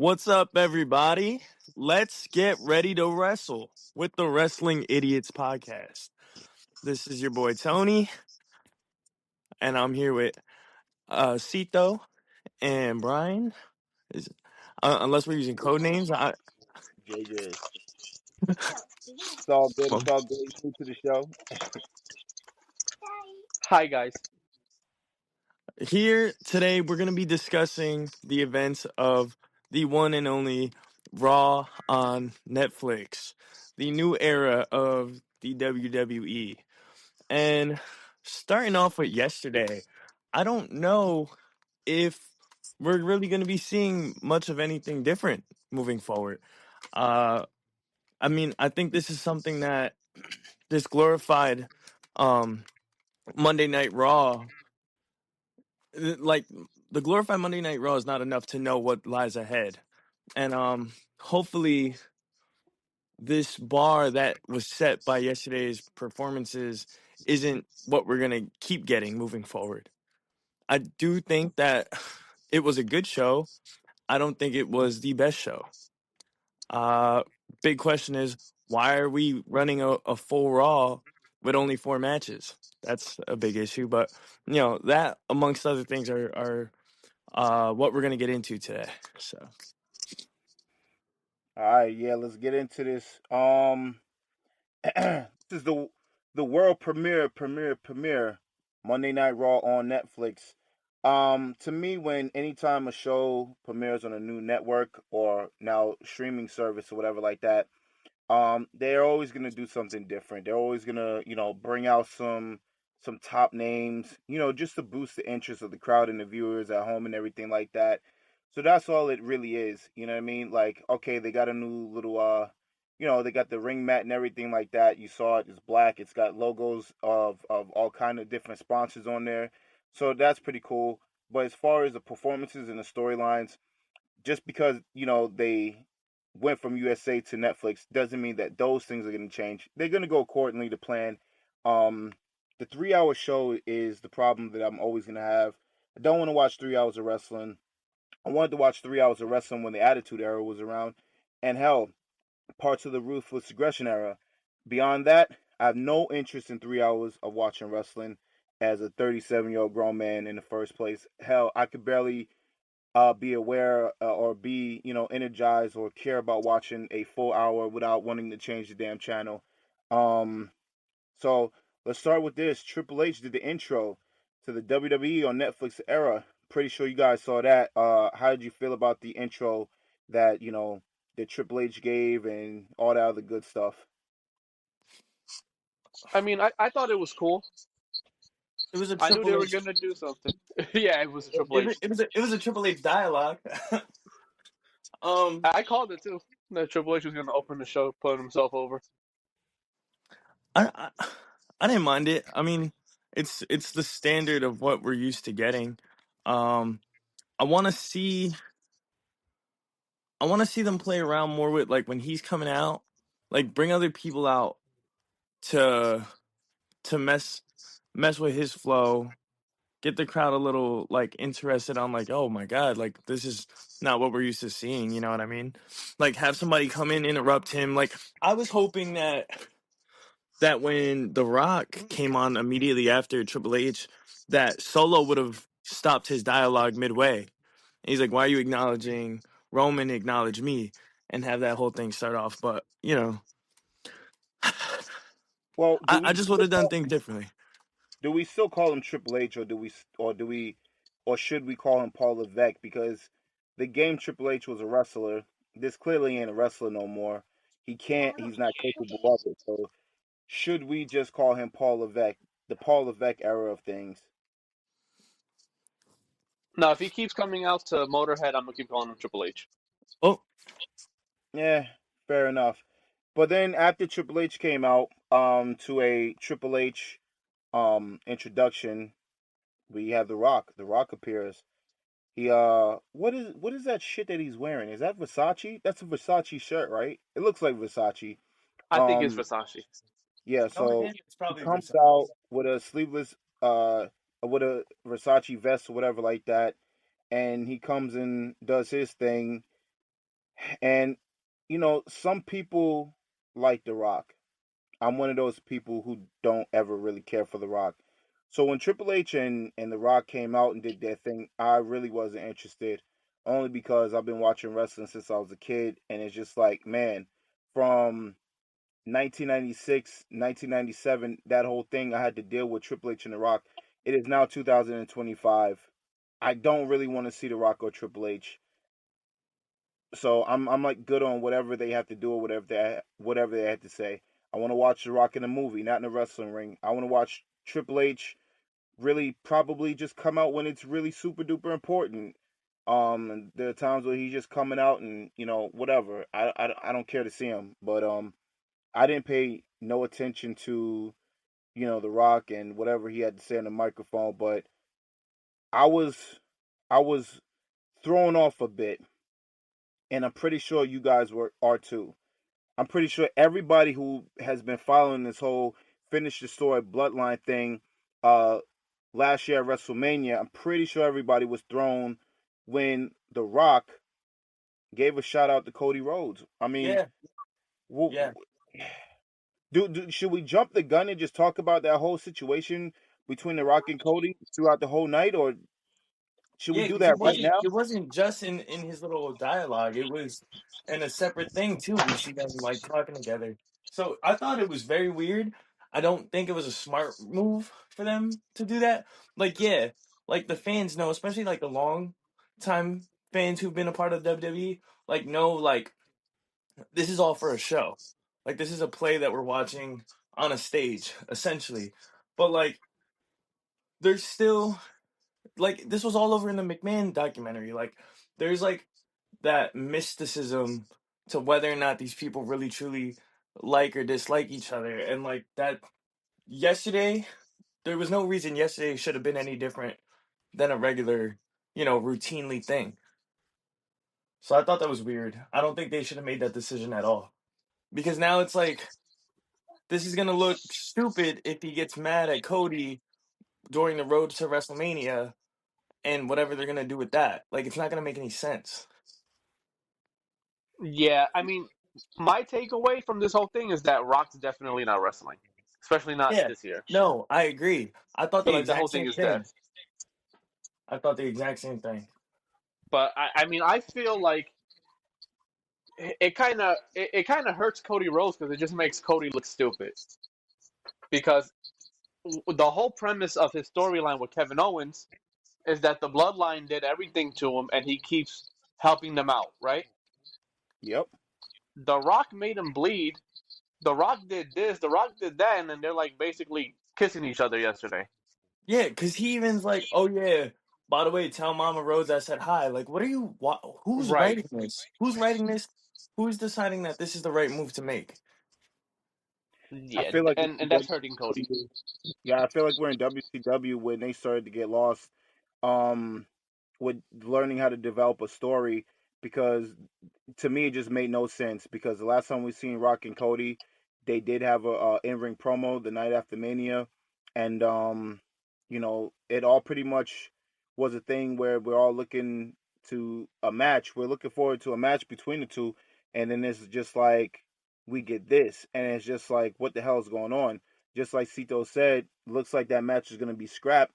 What's up, everybody? Let's get ready to wrestle with the Wrestling Idiots podcast. This is your boy Tony, and I'm here with Cito and Brian. Is, unless we're using code names, JJ. It's all good. well, It's all good. You new to the show. Hi guys. here today we're going to be discussing the events of the one and only Raw on Netflix, the new era of the WWE. And starting off with yesterday, I don't know if we're really going to be seeing much of anything different moving forward. Uh, I think this is something that this glorified um, Monday Night Raw, like the glorified Monday Night Raw, is not enough to know what lies ahead. And hopefully, this bar that was set by yesterday's performances isn't what we're going to keep getting moving forward. I do think that it was a good show. I don't think it was the best show. Uh, Big question is, why are we running a full Raw with only 4 matches? That's a big issue. But, that amongst other things are what we're going to get into today. So, All right, yeah, let's get into this. This is the world premiere Monday Night Raw on Netflix. To me, when anytime a show premieres on a new network or now streaming service or whatever like that, they're always gonna do something different. They're always gonna, bring out some top names, just to boost the interest of the crowd and the viewers at home and everything like that. So that's all it really is. You know what I mean? Like, okay, they got a new little they got the ring mat and everything like that. You saw it, it's black, it's got logos of all kind of different sponsors on there. So that's pretty cool. But as far as the performances and the storylines, just because they went from USA to Netflix doesn't mean that those things are going to change. They're going to go accordingly to plan. The 3 hour show is the problem that I'm always going to have. I don't want to watch 3 hours of wrestling. I wanted to watch 3 hours of wrestling when the Attitude Era was around, and hell, parts of the Ruthless Aggression Era. Beyond that, I have no interest in 3 hours of watching wrestling as a 37-year-old grown man in the first place. Hell, I could barely be aware or be energized or care about watching a full hour without wanting to change the damn channel. Um, so let's start with this. Triple H did the intro to the WWE on Netflix era. Pretty sure you guys saw that. How did you feel about the intro that that Triple H gave and all that other good stuff? I mean, I thought it was cool. it was a I knew they Triple were H. gonna do something. Yeah, it was a Triple It, H. it was a Triple H dialogue. um, I called it too. That Triple H was gonna open the show, putting himself over. I I didn't mind it. I mean, it's the standard of what we're used to getting. Um, I want to see I want to see them play around more with, like, when he's coming out, like, bring other people out to mess with his flow, get the crowd a little, like, interested on, like, oh my god, like, this is not what we're used to seeing. You know what I mean? Like, have somebody come in, interrupt him. Like, I was hoping that when The Rock came on immediately after Triple H, that Solo would have stopped his dialogue midway. And he's like, "Why are you acknowledging Roman? Acknowledge me," and have that whole thing start off. But Well, I just would have done things differently. do we still call him Triple H, or do we or should we call him Paul Levesque? Because the game Triple H was a wrestler. This clearly ain't a wrestler no more. He can't. He's not capable of it. So should we just call him Paul Levesque, the Paul Levesque era of things? Now, if he keeps coming out to Motorhead, I'm gonna keep calling him Triple H. Oh, Yeah, fair enough. But then after Triple H came out, to a Triple H introduction, we have The Rock. The Rock appears. He what is that shit that he's wearing? Is that Versace? That's a Versace shirt, right? It looks like Versace. I think it's Um Versace. yeah, no, so it's he probably comes Versace. out with a sleeveless with a Versace vest or whatever like that, and he comes and does his thing. And some people like The Rock. I'm one of those people who don't ever really care for The Rock. So when Triple H and The Rock came out and did their thing, I really wasn't interested, only because I've been watching wrestling since I was a kid, and it's just like, man, from 1996, 1997, that whole thing I had to deal with Triple H and The Rock. It is now 2025. I don't really want to see The Rock or Triple H. So I'm like good on whatever they have to do or whatever they have to say. I want to watch The Rock in a movie, not in a wrestling ring. I want to watch Triple H really probably just come out when it's really super duper important. And there are times where he's just coming out and whatever. I don't care to see him, but I didn't pay no attention to The Rock and whatever he had to say on the microphone, but I was I was thrown off a bit, and I'm pretty sure you guys are too. I'm pretty sure everybody who has been following this whole finish the story bloodline thing uh last year at WrestleMania, I'm pretty sure everybody was thrown when The Rock gave a shout out to Cody Rhodes. I mean, Yeah, yeah, should we jump the gun and just talk about that whole situation between The Rock and Cody throughout the whole night, or should we yeah. do Because that right now? it wasn't just in his little dialogue. It was in a separate thing too. We see them like talking together. So I thought it was very weird. I don't think it was a smart move for them to do that. Like, yeah, like the fans know, especially like the long time fans who've been a part of WWE, like know like this is all for a show. Like this is a play that we're watching on a stage, essentially. But like there's still like this was all over in the McMahon documentary. Like there's like that mysticism to whether or not these people really truly like or dislike each other. And like that yesterday, there was no reason yesterday should have been any different than a regular, routinely thing. So I thought that was weird. I don't think they should have made that decision at all. Because now it's like this is gonna look stupid if he gets mad at Cody during the road to WrestleMania and whatever they're gonna do with that. Like it's not gonna make any sense. Yeah, I mean, my takeaway from this whole thing is that Rock's definitely not wrestling, especially not Yeah. this year. No, I agree. I thought the Like the whole exact thing same is dead. thing. I thought the exact same thing. But I mean, I feel like it kind of hurts Cody Rhodes because it just makes Cody look stupid. Because the whole premise of his storyline with Kevin Owens is that the Bloodline did everything to him, and he keeps helping them out, right? Yep. The Rock made him bleed. The Rock did this. The Rock did that, and then they're like basically kissing each other yesterday. Yeah, because he even's like, oh yeah, by the way, tell Mama Rose I said hi. Like, what are you, who's Right. writing this? Who's writing this? Who's deciding that this is the right move to make? I Yeah, feel like and that's hurting Cody. yeah, I feel like we're in WCW when they started to get lost um with learning how to develop a story, because to me it just made no sense, because the last time we seen Rock and Cody, they did have a in-ring promo the night after Mania, and it all pretty much was a thing where we're all looking to a match. We're looking forward to a match between the two, and then it's just like we get this, and it's just like what the hell is going on? Just like Cito said, looks like that match is going to be scrapped,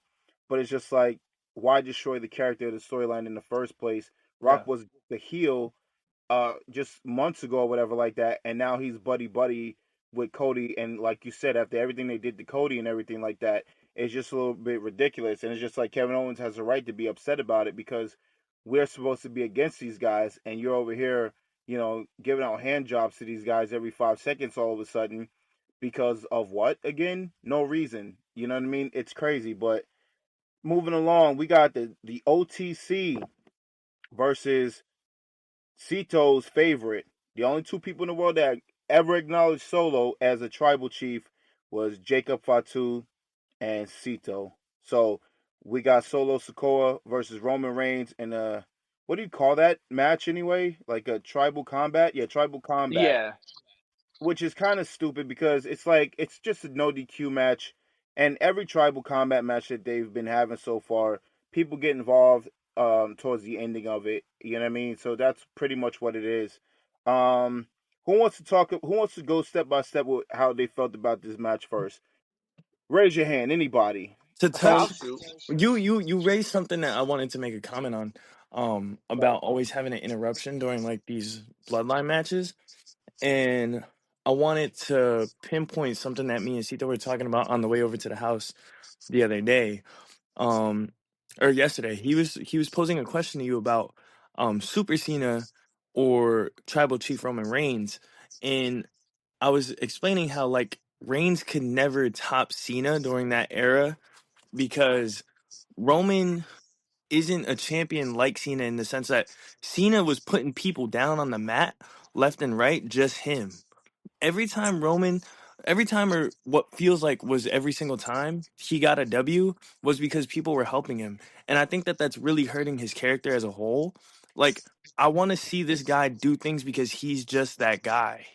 but it's just like, why destroy the character of the storyline in the first place? Rock Yeah, was the heel just months ago or whatever like that, and now he's buddy buddy with Cody, and like you said, after everything they did to Cody and everything like that, it's just a little bit ridiculous, and it's just like Kevin Owens has a right to be upset about it, because we're supposed to be against these guys, and you're over here, giving out hand jobs to these guys every 5 seconds all of a sudden, because of what again? No reason. You know what I mean? It's crazy. But moving along, we got the OTC versus Cito's favorite. The only two people in the world that ever acknowledged Solo as a tribal chief was Jacob Fatu and Cito. So we got Solo Sikoa versus Roman Reigns in a, what do you call that match anyway? Like a tribal combat? Yeah, tribal combat. Yeah, Which is kind of stupid, because it's like it's just a no DQ match, and every tribal combat match that they've been having so far, people get involved. towards the ending of it. You know what I mean? So that's pretty much what it is. Um, who wants to talk? Who wants to go step by step with how they felt about this match first? Raise your hand. Anybody? To I'll touch shoot. you raised something that I wanted to make a comment on, Right. about always having an interruption during like these bloodline matches, and I wanted to pinpoint something that me and Sita were talking about on the way over to the house the other day, um, or yesterday. He was posing a question to you about Super Cena or Tribal Chief Roman Reigns, and I was explaining how like Reigns could never top Cena during that era because Roman isn't a champion like Cena in the sense that Cena was putting people down on the mat left and right, just him. Every time Roman, every time or what feels like was every single time he got a W was because people were helping him. And I think that that's really hurting his character as a whole. Like, I want to see this guy do things because he's just that guy,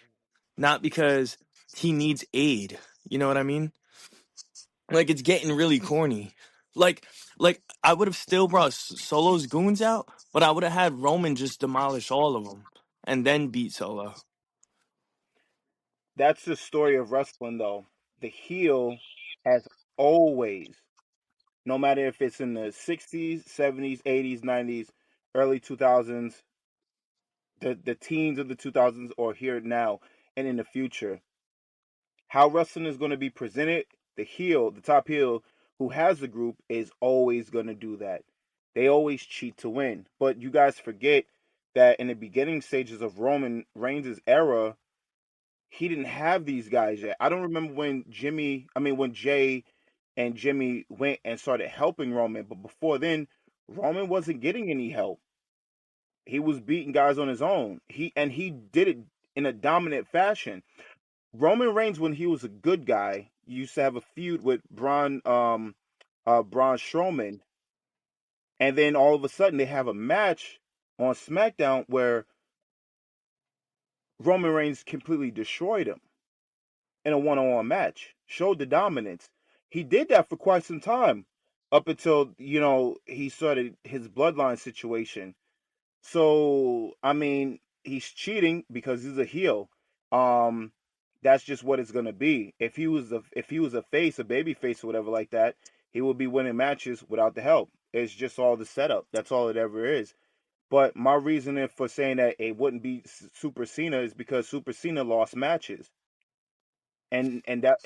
not because he needs aid. You know what I mean? Like it's getting really corny. Like like I would have still brought Solo's goons out, but I would have had Roman just demolish all of them and then beat Solo. That's the story of wrestling, though. The heel has always, no matter if it's in the 60s, 70s, 80s, 90s, early 2000s, the teens of the 2000s, or here now and in the future, how wrestling is going to be presented, the heel, the top heel who has the group is always going to do that. They always cheat to win. But you guys forget that in the beginning stages of Roman Reigns' era, he didn't have these guys yet. I don't remember when Jay and Jimmy went and started helping Roman, but before then, Roman wasn't getting any help. He was beating guys on his own. He did it in a dominant fashion. Roman Reigns, when he was a good guy, used to have a feud with Braun Strowman, and then all of a sudden they have a match on SmackDown where Roman Reigns completely destroyed him in a one-on-one match, showed the dominance. He did that for quite some time, up until he started his bloodline situation. So I mean, he's cheating because he's a heel. Um, that's just what it's gonna be. If he was a face, a baby face, or whatever like that, he would be winning matches without the help. It's just all the setup. That's all it ever is. But my reasoning for saying that it wouldn't be Super Cena is because Super Cena lost matches, and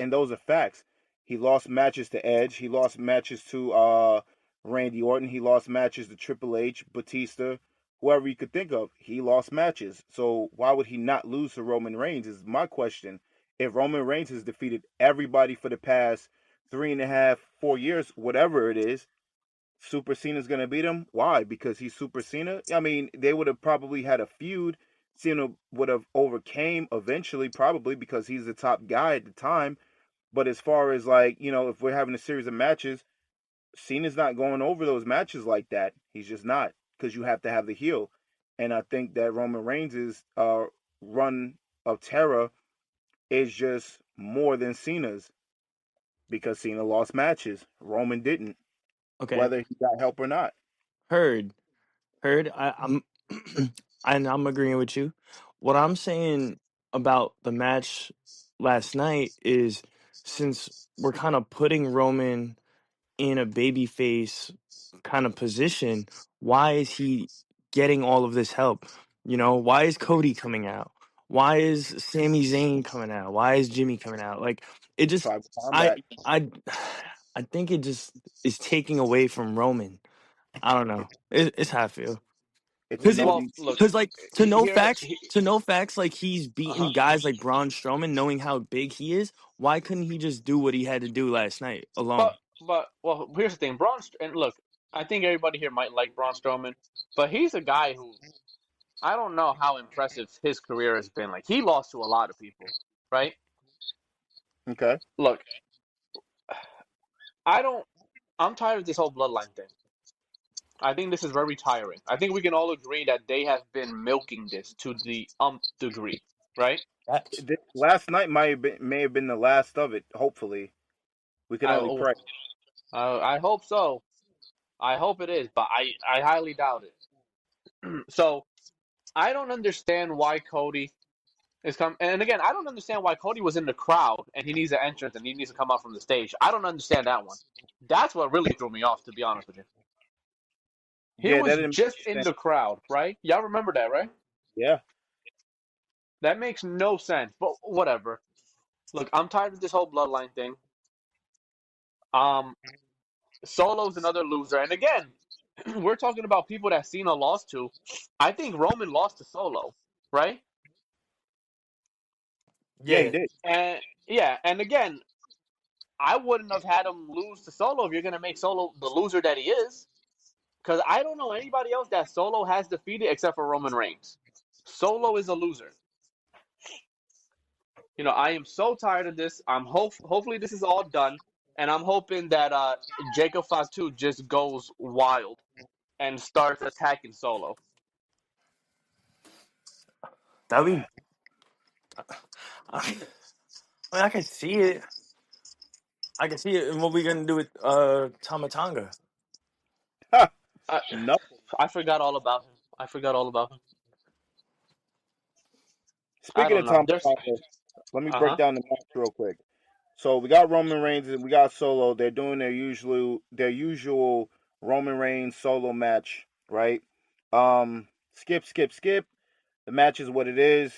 those are facts. He lost matches to Edge. He lost matches to Randy Orton. He lost matches to Triple H, Batista, whoever you could think of. He lost matches. So why would he not lose to Roman Reigns? Is my question. If Roman Reigns has defeated everybody for the past 3.5, 4 years, whatever it is, Super Cena's gonna beat him. Why? Because he's Super Cena. I mean, they would have probably had a feud. Cena would have overcame eventually, probably because he's the top guy at the time. But as far as like if we're having a series of matches, Cena's not going over those matches like that. He's just not, because you have to have the heel. And I think that Roman Reigns' run of terror is just more than Cena's, because Cena lost matches. Roman didn't, Okay, whether he got help or not. heard, heard. I'm and I'm agreeing with you. What I'm saying about the match last night is since we're kind of putting Roman in a babyface kind of position, why is he getting all of this help? You know, why is Cody coming out? Why is Sami Zayn coming out? Why is Jimmy coming out? Like it just Tribal I combat. I I think it just is taking away from Roman. I don't know. It's how I feel. It's a Cause no. Well, D. look, cause like here, to know facts, like he's uh-huh. beating guys like Braun Strowman, knowing how big he is. Why couldn't he just do what he had to do last night alone? Well, here's the thing, and look, I think everybody here might like Braun Strowman, but he's a guy who I don't know how impressive his career has been. Like he lost to a lot of people, right? Okay. Look, I don't. I'm tired of this whole bloodline thing. I think this is very tiring. I think we can all agree that they have been milking this to the degree, right? Facts. Last night may have been the last of it. Hopefully, we can I only oh, pray. I hope so. I hope it is, but I highly doubt it. So I don't understand why Cody is come. And again, I don't understand why Cody was in the crowd and he needs an entrance and he needs to come out from the stage. I don't understand that one. That's what really threw me off, to be honest with you. He Yeah, that was didn't make just any in sense. the crowd, right? Y'all remember that, right? Yeah. That makes no sense, but whatever. Look, I'm tired of this whole bloodline thing. Um, Solo's another loser, and again, we're talking about people that Cena lost to. I think Roman lost to Solo, right? Yeah, he Yeah, did. And yeah, and again, I wouldn't have had him lose to Solo if you're gonna make Solo the loser that he is, because I don't know anybody else that Solo has defeated except for Roman Reigns. Solo is a loser. I am so tired of this. Hopefully this is all done, and I'm hoping that Jacob Fatu just goes wild and starts attacking Solo. that be. I, I can see it. I can see it. And what we gonna do with Tamatanga? Ha! I, Nothing. I forgot all about him. I forgot all about him. I Speaking don't of know. Tom There's Parker, let me uh break huh. down the match real quick. So we got Roman Reigns and we got Solo. They're doing their usual Roman Reigns solo match, right? Skip, skip, skip. The match is what it is.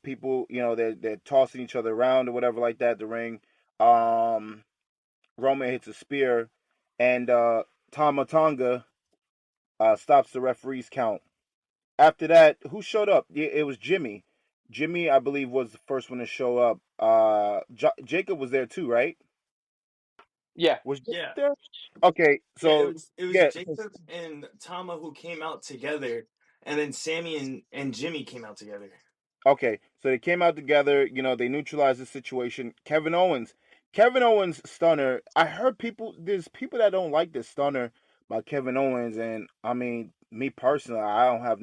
People, they're tossing each other around or whatever like that. The ring. Um, Roman hits a spear, and Tama Tonga stops the referee's count. After that, who showed up? Yeah, it was Jimmy. Jimmy, I believe, was the first one to show up. Jacob was there too, right? Yeah. Was Jacob Yeah, there? Okay, yeah. It so was it was yeah, Jacob and Tama who came out together, and then Sammy and Jimmy came out together. okay, so they came out together. They neutralized the situation. Kevin Owens stunner. I heard there's people that don't like this stunner by Kevin Owens, and I mean, me personally, I don't have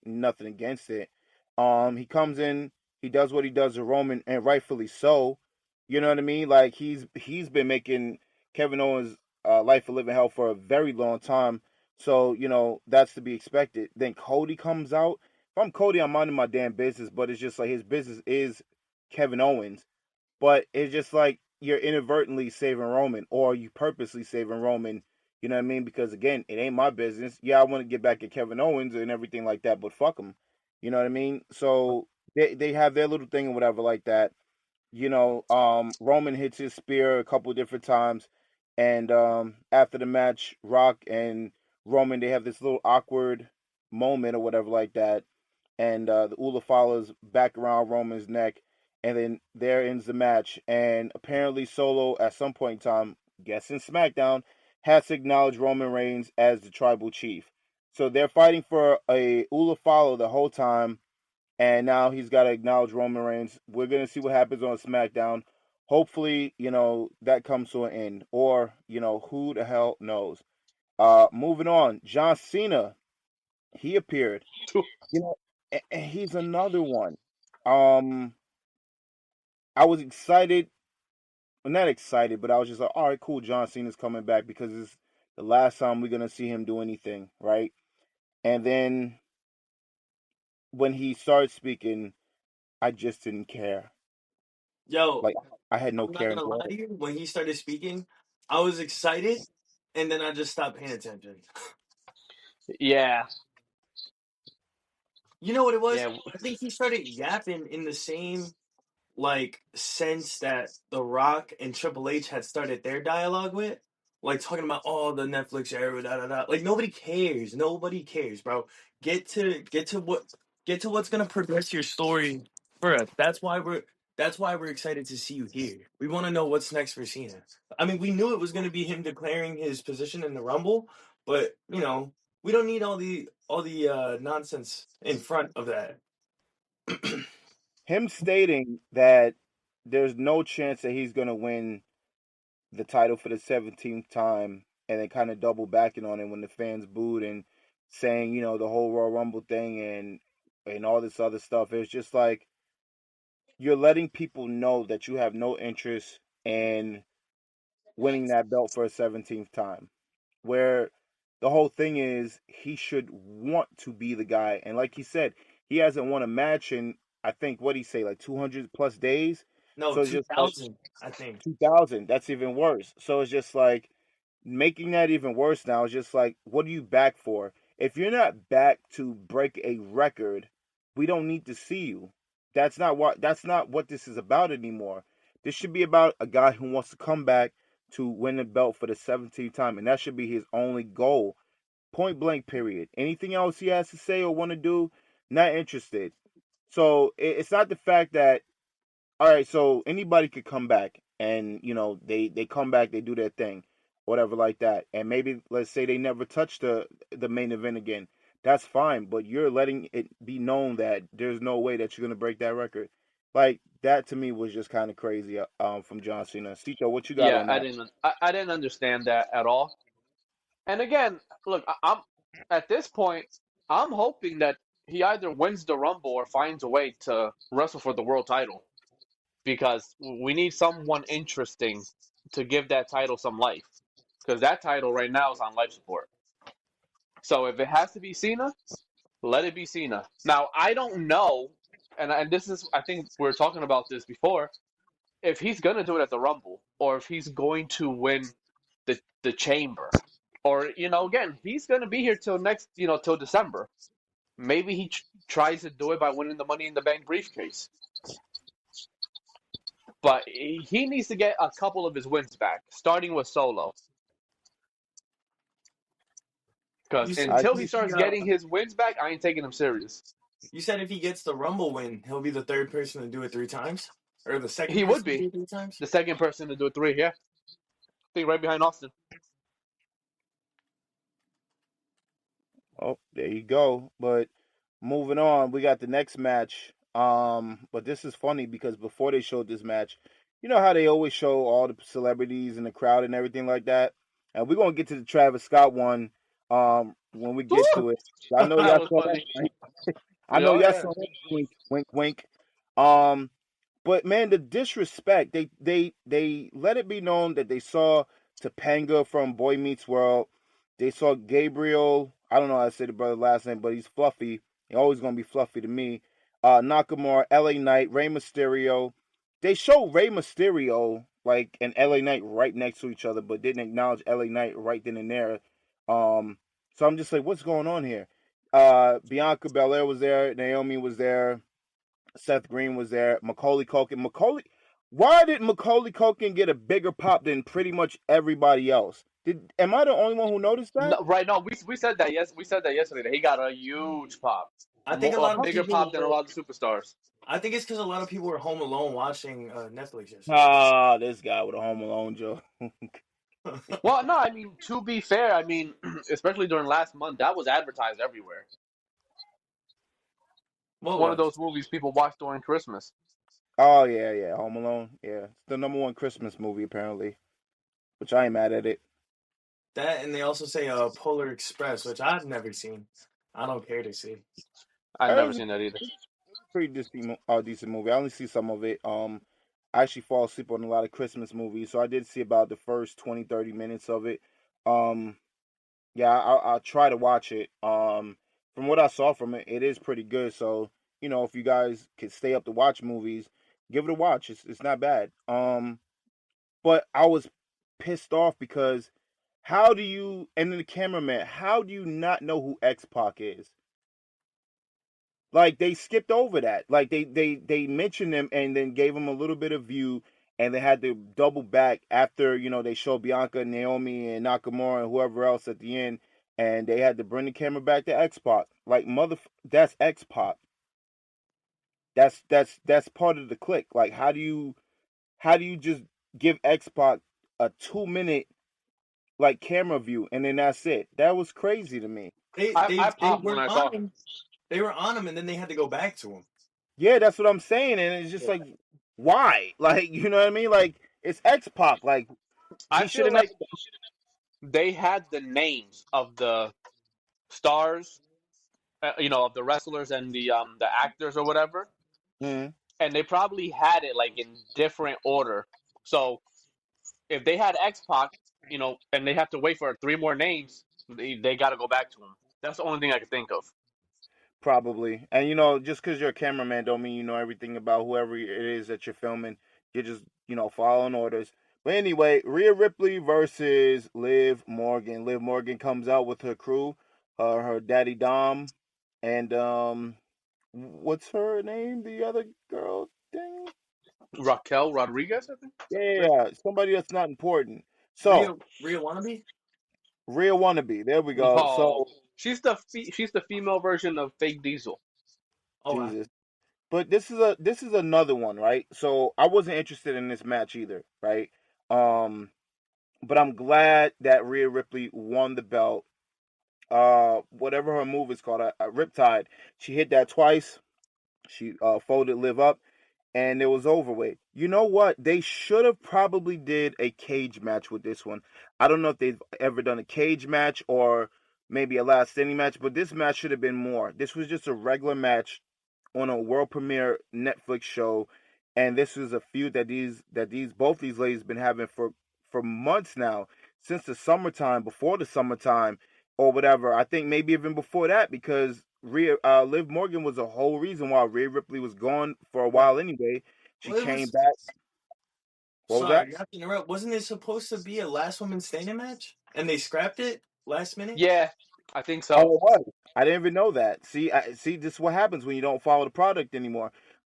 nothing against it. He comes in, he does what he does to Roman, and rightfully so. You know what I mean? Like he's been making Kevin Owens life a living hell for a very long time. So that's to be expected. Then Cody comes out. If I'm Cody, I'm minding my damn business, but it's just like his business is Kevin Owens. But it's just like you're inadvertently saving Roman, or you purposely saving Roman. You know what I mean? Because again, it ain't my business. Yeah, I want to get back at Kevin Owens and everything like that, but fuck him. You know what I mean? So they have their little thing and whatever like that. Roman hits his spear a couple different times, and after the match, Rock and Roman they have this little awkward moment or whatever like that, and the Ula follows back around Roman's neck, and then there ends the match. And apparently, Solo at some point in time, guessing SmackDown, has to acknowledge Roman Reigns as the tribal chief. So they're fighting for a Ula follow the whole time, and now he's got to acknowledge Roman Reigns. We're gonna see what happens on SmackDown. Hopefully, that comes to an end, or who the hell knows. Moving on, John Cena, he appeared. You know, and he's another one. Um, I was excited, well, not excited, but I was just like, all right, cool. John Cena's coming back because it's the last time we're gonna see him do anything, right? And then when he started speaking, I just didn't care. Yo, Like I had no I'm not care in gonna the lie world. to you. When he started speaking, I was excited, and then I just stopped paying attention. Yeah. You know what it was? Yeah. I think he started yapping in the same sense that The Rock and Triple H had started their dialogue with, like talking about the Netflix era, da da da. Like nobody cares. Nobody cares, bro. Get to get to what get to what's gonna progress your story for us. That's why we're excited to see you here. We want to know what's next for Cena. I mean, we knew it was gonna be him declaring his position in the Rumble, but we don't need all the nonsense in front of that. Him stating that there's no chance that he's gonna win the title for the 17th time, and then kind of double backing on it when the fans booed and saying, the whole Royal Rumble thing and all this other stuff. It's just like you're letting people know that you have no interest in winning that belt for a 17th time. Where the whole thing is he should want to be the guy. And like he said, he hasn't won a match in, I think, what he say, like 200 plus days. No, So it's just like 2000, I think. 2000. That's even worse. So it's just like making that even worse now is just like, what are you back for? If you're not back to break a record, we don't need to see you. That's not what this is about anymore. This should be about a guy who wants to come back to win the belt for the 17th time, and that should be his only goal. Point blank, period. Anything else he has to say or want to do, not interested. So it's not the fact that, all right, so anybody could come back and, they come back, they do their thing, whatever like that. And maybe let's say they never touch the main event again. That's fine, but you're letting it be known that there's no way that you're gonna break that record. Like that to me was just kind of crazy from John Cena. Cito, what you got Yeah, on I that? didn't. I didn't understand that at all. And again, look, I'm at this point. I'm hoping that he either wins the Rumble or finds a way to wrestle for the world title because we need someone interesting to give that title some life. Because that title right now is on life support. So if it has to be Cena, let it be Cena. Now I don't know, and this is I think we were talking about this before. If he's gonna do it at the Rumble, or if he's going to win the Chamber, or again, he's gonna be here till next, till December. Maybe he tries to do it by winning the Money in the Bank briefcase. But he needs to get a couple of his wins back, starting with Solo. You Because said I until he if he, starts getting his wins back, I ain't taking him serious. you said if he gets the Rumble win, he'll be the third person to do it 3 times, or the second He would person to do be it 3 times. the second person to do it three. Yeah, I think right behind Austin. Oh, there you go. But moving on, we got the next match. But this is funny because before they showed this match, you know how they always show all the celebrities in the crowd and everything like that. And we're gonna get to the Travis Scott one when we get to it. I know That y'all was saw that. funny. Right? I know Oh y'all yeah. saw that. Wink, wink, wink. Um, but man, the disrespect. They let it be known that they saw Topanga from Boy Meets World. They saw Gabriel. I don't know how to say the brother's last name, but he's fluffy. He's always gonna be fluffy to me. Nakamura, LA Knight, Rey Mysterio. They show Rey Mysterio like and LA Knight right next to each other, but didn't acknowledge LA Knight right then and there. So I'm just like, what's going on here? Bianca Belair was there. Naomi was there. Seth Green was there. Macaulay Culkin. Why did Macaulay Culkin get a bigger pop than pretty much everybody else? Am I the only one who noticed that? No, right. No, we said that. Yes, we said that yesterday. That he got a huge pop, I think a a lot of bigger people pop than a were. lot of the superstars. I think it's because a lot of people were home alone watching Netflix yesterday. Ah, this guy with a Home Alone joke. Well, no, I mean to be fair, I mean especially during last month, that was advertised everywhere. It's What one of was those movies people watch during Christmas. Oh yeah, yeah, Home Alone. Yeah, it's the number one Christmas movie apparently, which I ain't mad at it. that? And they also say Polar Express, which I've never seen. I don't care to see. I've It never was a seen that either. pretty decent movie. I only see some of it. I actually fall asleep on a lot of Christmas movies, so I did see about the first 20, 30 minutes of it. Um, Yeah, I'll try to watch it. From what I saw from it, it is pretty good. So if you guys could stay up to watch movies, give it a watch. It's not bad. But I was pissed off because how do you and then the cameraman, how do you not know who X Pac is? Like they skipped over that. Like they mentioned him and then gave him a little bit of view, and they had to double back after they showed Bianca, Naomi, and Nakamura and whoever else at the end, and they had to bring the camera back to X Pac. Like that's X Pac. That's part of the click. Like how do you just give X Pac a 2 minute like camera view and then that's it? That was crazy to me. They I, they I they popped when were I on saw him. him. They were on him, and then they had to go back to him. Yeah, that's what I'm saying, and it's just like, why? Like, you know what I mean? Like, it's X Pac. Like, I he should feel have never. like they had the names of the stars, of the wrestlers and the actors or whatever, Mm, and they probably had it like in different order. So if they had X Pac, and they have to wait for three more names, They got to go back to him. That's the only thing I could think of. Probably. And just because you're a cameraman don't mean you know everything about whoever it is that you're filming. You're just, following orders. But anyway, Rhea Ripley versus Liv Morgan. Liv Morgan comes out with her crew, her daddy Dom, and what's her name? The other girl thing? Raquel Rodriguez, I think. Yeah, somebody that's not important. So Rhea wannabe? Rhea wannabe. There we go. No, So she's the female version of Fake Diesel. Oh, wow. Jesus. But this is another one, right? So I wasn't interested in this match either, right? Um, but I'm glad that Rhea Ripley won the belt. Whatever her move is called, a Riptide. She hit that twice. She folded Liv up, and it was over with. You know what? They should have probably did a cage match with this one. I don't know if they've ever done a cage match or maybe a last standing match, but this match should have been more. This was just a regular match on a world premiere Netflix show, and this is a feud that these both these ladies been having for months now, since the summertime, before the summertime, or whatever. I think maybe even before that, because Liv Morgan was the whole reason why Rhea Ripley was gone for a while anyway. She Well, it came was. back. What was that? Sorry, not to interrupt. Wasn't it supposed to be a last woman standing match? And they scrapped it last minute? Yeah, I think so. Oh, it was. I didn't even know that. See, this is what happens when you don't follow the product anymore.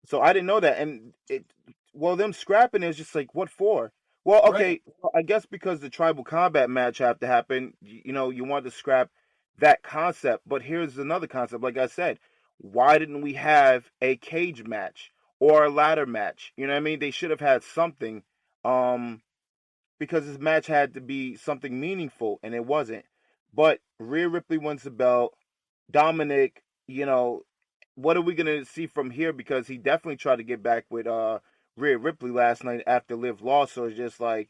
So I didn't know that, and them scrapping is just like, what for? Well, Right. okay, I guess because the tribal combat match have to happen. You want to scrap that concept, but here's another concept. Like I said, why didn't we have a cage match or a ladder match? You know what I mean? They should have had something, um, because this match had to be something meaningful, and it wasn't. But Rhea Ripley wins the belt. Dominic, what are we gonna see from here? Because he definitely tried to get back with Rhea Ripley last night after Liv lost. So it's just like,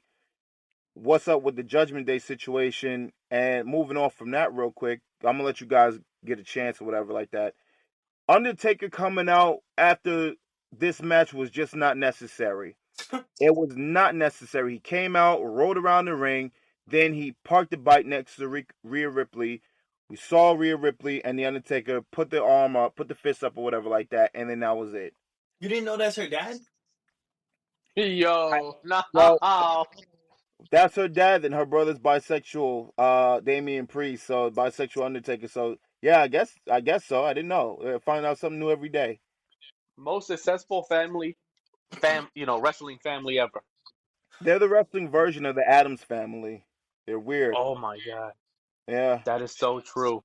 what's up with the Judgment Day situation? And moving on from that real quick, I'm gonna let you guys get a chance or whatever like that. Undertaker coming out after this match was just not necessary. It was not necessary. He came out, rolled around the ring, then he parked the bike next to Rhea Ripley. We saw Rhea Ripley and the Undertaker put the arm up, put the fist up or whatever like that, and then that was it. You didn't know that's her dad? Yo, no. Well, that's her dad, and her brother's bisexual, Damian Priest, so bisexual Undertaker. So yeah, I guess so. I didn't know. Find out something new every day. Most successful wrestling family ever. They're the wrestling version of the Addams family. They're weird. Oh my god, Yeah. that is so true.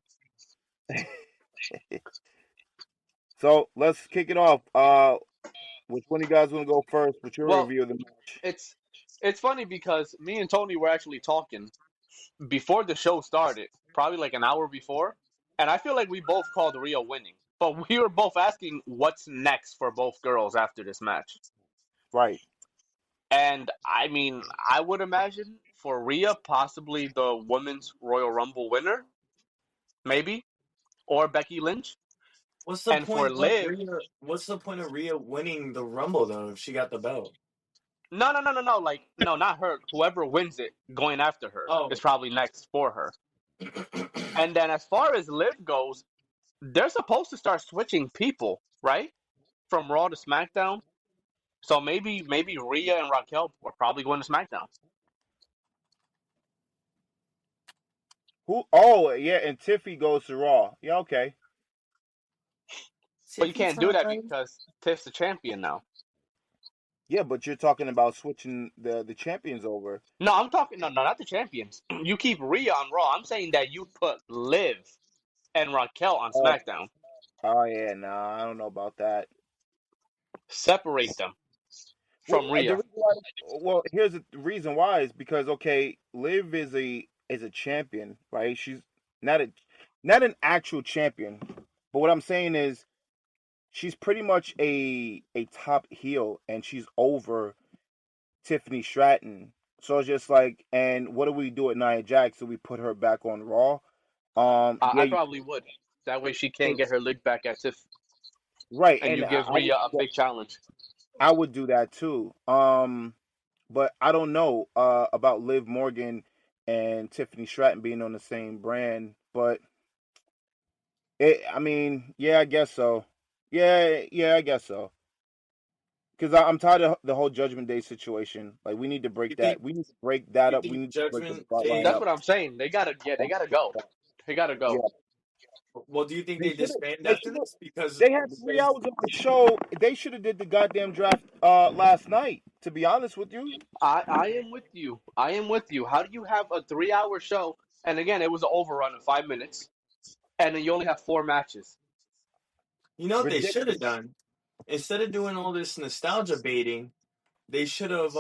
So let's kick it off. Which one of you guys want to go first with your Well, review of the match? it's funny because me and Tony were actually talking before the show started, probably like an hour before, and I feel like we both called Rhea winning, but we were both asking what's next for both girls after this match. Right. And I mean, I would imagine for Rhea, possibly the Women's Royal Rumble winner, maybe, or Becky Lynch. What's the And for point of Liv, Rhea? What's the point of Rhea winning the Rumble though if she got the belt? no, like no, not her. Whoever wins it, going after her Oh, is probably next for her. And then as far as Liv goes, they're supposed to start switching people, right? From Raw to SmackDown. So maybe Rhea and Raquel are probably going to SmackDown. Who? Oh, yeah, and Tiffy goes to Raw. Yeah, okay. But you Tiffy can't do that time. because Tiff's the champion now. Yeah, but you're talking about switching the champions over. No, I'm talking no, not the champions. You keep Rhea on Raw. I'm saying that you put Liv and Raquel on Oh, SmackDown. oh yeah, nah, I don't know about that. Separate them Well, from Rhea. here's the reason why is because, okay, Liv is a champion, right? She's not a not an actual champion, but what I'm saying is she's pretty much a top heel, and she's over Tiffany Stratton. So it's just like, and what do we do at Nia Jax? So we put her back on Raw. Yeah, I probably would. That way she can't get her lick back at Tiff, right, and and you give Rhea a big challenge. I would do that too. But I don't know about Liv Morgan and Tiffany Stratton being on the same brand. But I mean, yeah, I guess so. Yeah, I guess so. Because I'm tired of the whole Judgment Day situation. Like we need to break You that. think We need to break that you up. We think need to break the Judgment plotline That's Day? up. what I'm saying. They gotta go. They gotta Yeah, go. Well, do you think they they should have. disband They after should have. this? Because They had 3 hours of the show. They should have did the goddamn draft last night. To be honest with you, I am with you. I am with you. How do you have a 3 hour show? And again, it was an overrun of 5 minutes, and then you only have 4 matches. you know what they should have ridiculous. done? Instead of doing all this nostalgia baiting, they should have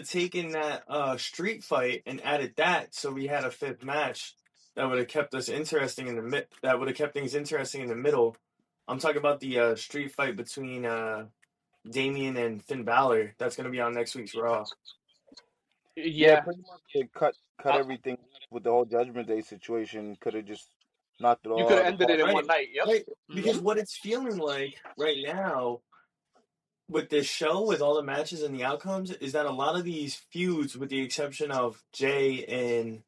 taken that street fight and added that, so we had a fifth match that would have kept us interesting in the that would have kept things interesting in the middle. I'm talking about the street fight between Damian and Finn Balor. That's gonna be on next week's Raw. Yeah, Yeah, pretty much they cut uh, everything with the whole Judgment Day situation. Could have just knocked it you all could out have of the ended park. it in one Right, night. Yep. right. Hmm. Because what it's feeling like right now with this show, with all the matches and the outcomes, is that a lot of these feuds, with the exception of Jay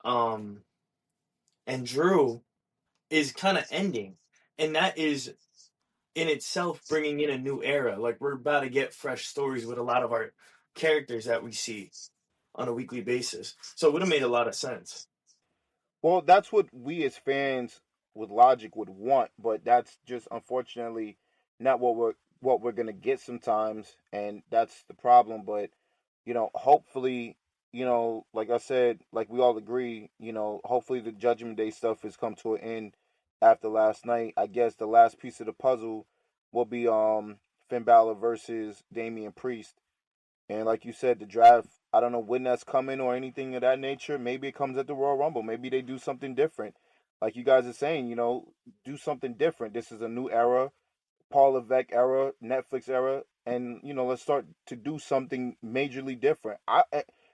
um and Drew, is kind of ending, and that is in itself bringing in a new era. Like we're about to get fresh stories with a lot of our characters that we see on a weekly basis. So it would have made a lot of sense. Well, that's what we as fans with logic would want, but that's just unfortunately not what we're gonna get sometimes, and that's the problem. But hopefully, like I said, like we all agree, hopefully the Judgment Day stuff has come to an end after last night. I guess the last piece of the puzzle will be Finn Balor versus Damian Priest. And like you said, the draft, I don't know when that's coming or anything of that nature. Maybe it comes at the Royal Rumble. Maybe they do something different. Like you guys are saying, do something different. This is a new era, Paul Levesque era, Netflix era, and let's start to do something majorly different.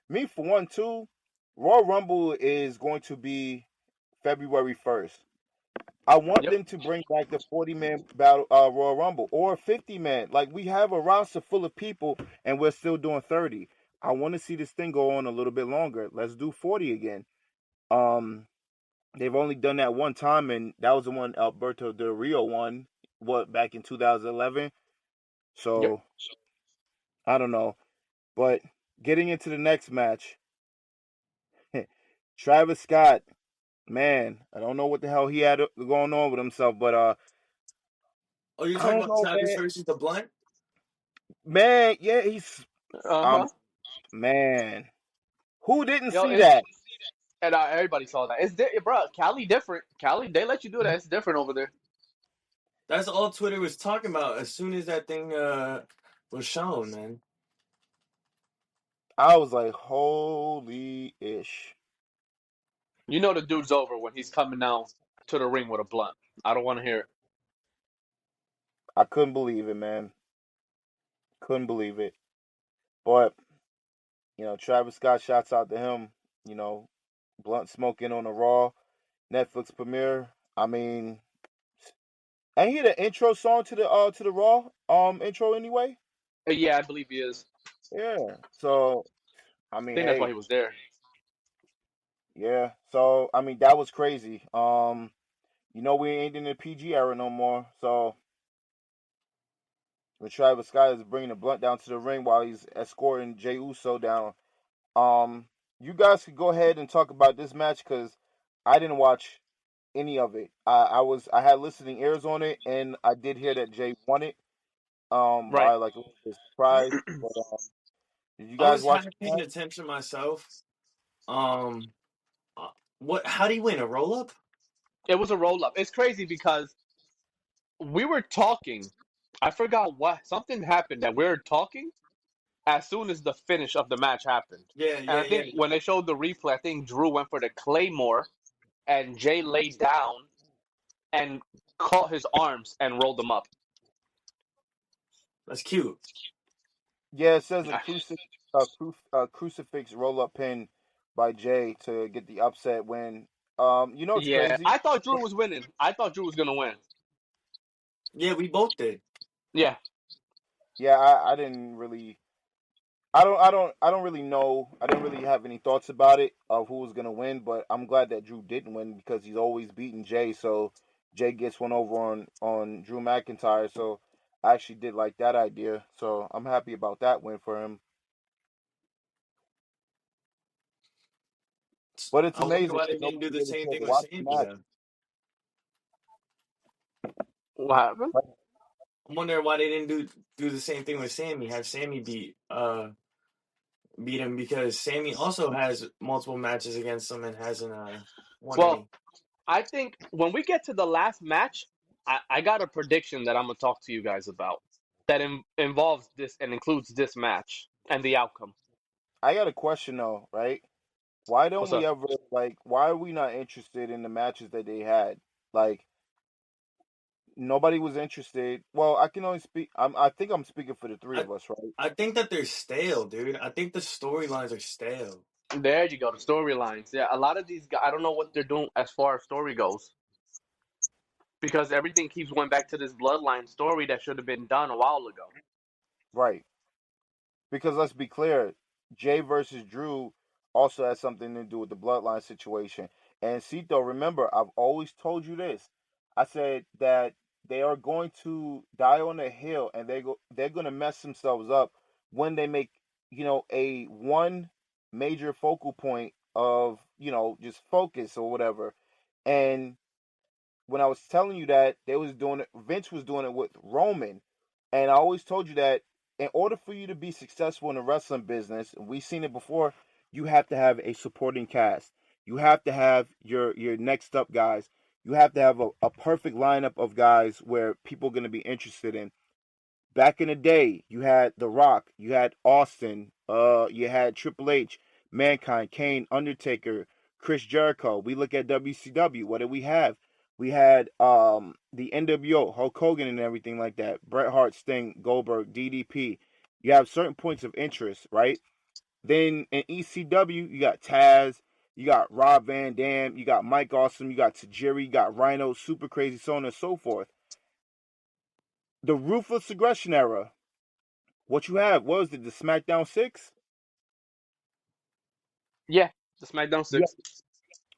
Me for one too, Royal Rumble is going to be February 1st. I want Yep. them to bring back the 40-man battle Royal Rumble or 50-man. Like we have a roster full of people and we're still doing 30. I want to see this thing go on a little bit longer. Let's do 40 again. Um they've only done that one time and that was the one Alberto Del Rio won back in 2011. Yep. So, I don't know, but getting into the next match, Travis Scott, man, I don't know what the hell he had going on with himself, but Oh, you're I talking don't about know, Travis man. versus the Blunt? Man, yeah, he's Uh um huh. man. Who didn't Yo, see it's that? and everybody saw that. Bro. Cali different. Cali, they let you do that. It's different over there. That's all Twitter was talking about as soon as that thing was shown, man. I was like, holy ish. You know the dude's over when he's coming down to the ring with a blunt. I don't want to hear it. I couldn't believe it, man. Couldn't believe it. But, Travis Scott, shouts out to him. You know, Blunt Smoking on the Raw Netflix premiere. I mean, ain't he the intro song to the Raw intro anyway? Yeah, I believe he is. Yeah. So, I I mean, think that's why hey, he was there. yeah. So, I mean, that was crazy. We ain't in the PG era no more. So, when Travis Scott is bringing the Blunt down to the ring while he's escorting Jey Uso down. Um, you guys could go ahead and talk about this match because I didn't watch any of it. I had listening ears on it, and I did hear that Jay won it. Right. By like a little bit surprise. But did you I guys was watch kind of the paying match? attention myself. Um, what? How do you win a roll up? It was a roll up. It's crazy because we were talking. I forgot what something happened that we were talking as soon as the finish of the match happened. Yeah, And yeah, I think yeah. when they showed the replay, I think Drew went for the Claymore and Jay laid down and caught his arms and rolled them up. That's cute. Yeah, it says Yeah. crucifix roll up pin by Jay to get the upset win. It's Yeah, crazy. I thought Drew was winning. I thought Drew was gonna win. Yeah, we both did. Yeah, Yeah, I didn't really. I don't really know. I didn't really have any thoughts about it of who was gonna win, but I'm glad that Drew didn't win because he's always beaten Jay. So Jay gets one over on Drew McIntyre. So I actually did like that idea. So I'm happy about that win for him. But it's I wonder amazing why they that didn't do nobody the really same cared thing to with watch the Sammy match. though. What happened? I'm wondering why they didn't do the same thing with Sammy. Have Sammy beat him because Sammy also has multiple matches against him and hasn't won Well, any. I think when we get to the last match, I got a prediction that I'm gonna talk to you guys about that involves this and includes this match and the outcome. I got a question though, right? Why don't What's we up? ever like? Why are we not interested in the matches that they had? Like nobody was interested. Well, I can only speak. I think I'm speaking for the three I of us, right? I think that they're stale, dude. I think the storylines are stale. There you go, the storylines. Yeah, a lot of these guys, I don't know what they're doing as far as story goes because everything keeps going back to this bloodline story that should have been done a while ago. Right. Because let's be clear, Jay versus Drew also has something to do with the bloodline situation. And Cito, remember, I've always told you this. I said that they are going to die on a hill, and they're going to mess themselves up when they make a one major focal point of just focus or whatever. And when I was telling you that they was doing it, Vince was doing it with Roman, and I always told you that in order for you to be successful in the wrestling business, and we've seen it before, you have to have a supporting cast. You have to have your next up guys. You have to have a perfect lineup of guys where people are going to be interested in. Back in the day, you had The Rock, you had Austin, you had Triple H, Mankind, Kane, Undertaker, Chris Jericho. We look at WCW. What did we have? We had the NWO, Hulk Hogan, and everything like that. Bret Hart, Sting, Goldberg, DDP. You have certain points of interest, right? Then in ECW, you got Taz, you got Rob Van Dam, you got Mike Awesome, you got Tajiri, you got Rhino, Super Crazy, so on and so forth. The Ruthless Aggression era, what you have, what was it, the SmackDown 6? Yeah, the SmackDown Yeah. 6.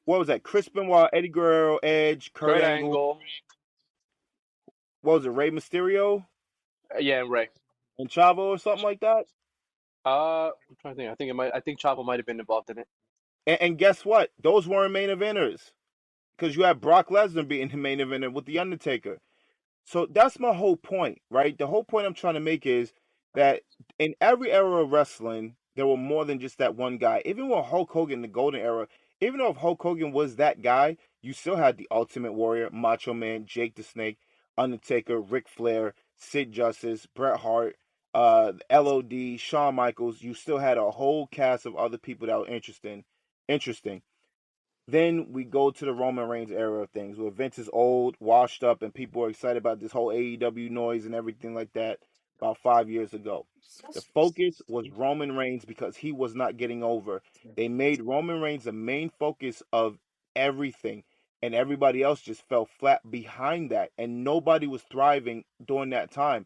What was that? Chris Benoit, Eddie Guerrero, Edge, Kurt Kurt Angle. Angle. What was it, Rey Mysterio Yeah, Ray. and Chavo or something like that? I'm trying to think. I think it might. I think Chavo might have been involved in it. And guess what? Those weren't main eventers because you had Brock Lesnar being the main eventer with The Undertaker. So that's my whole point, right? The whole point I'm trying to make is that in every era of wrestling, there were more than just that one guy. Even with Hulk Hogan, the Golden Era, even though if Hulk Hogan was that guy, you still had the Ultimate Warrior, Macho Man, Jake the Snake, Undertaker, Ric Flair, Sid Justice, Bret Hart, LOD, Shawn Michaels. You still had a whole cast of other people that were interesting. Then we go to the Roman Reigns era of things where Vince is old, washed up, and people are excited about this whole AEW noise and everything like that about 5 years ago. The focus was Roman Reigns because he was not getting over. They made Roman Reigns the main focus of everything, and everybody else just fell flat behind that, and nobody was thriving during that time.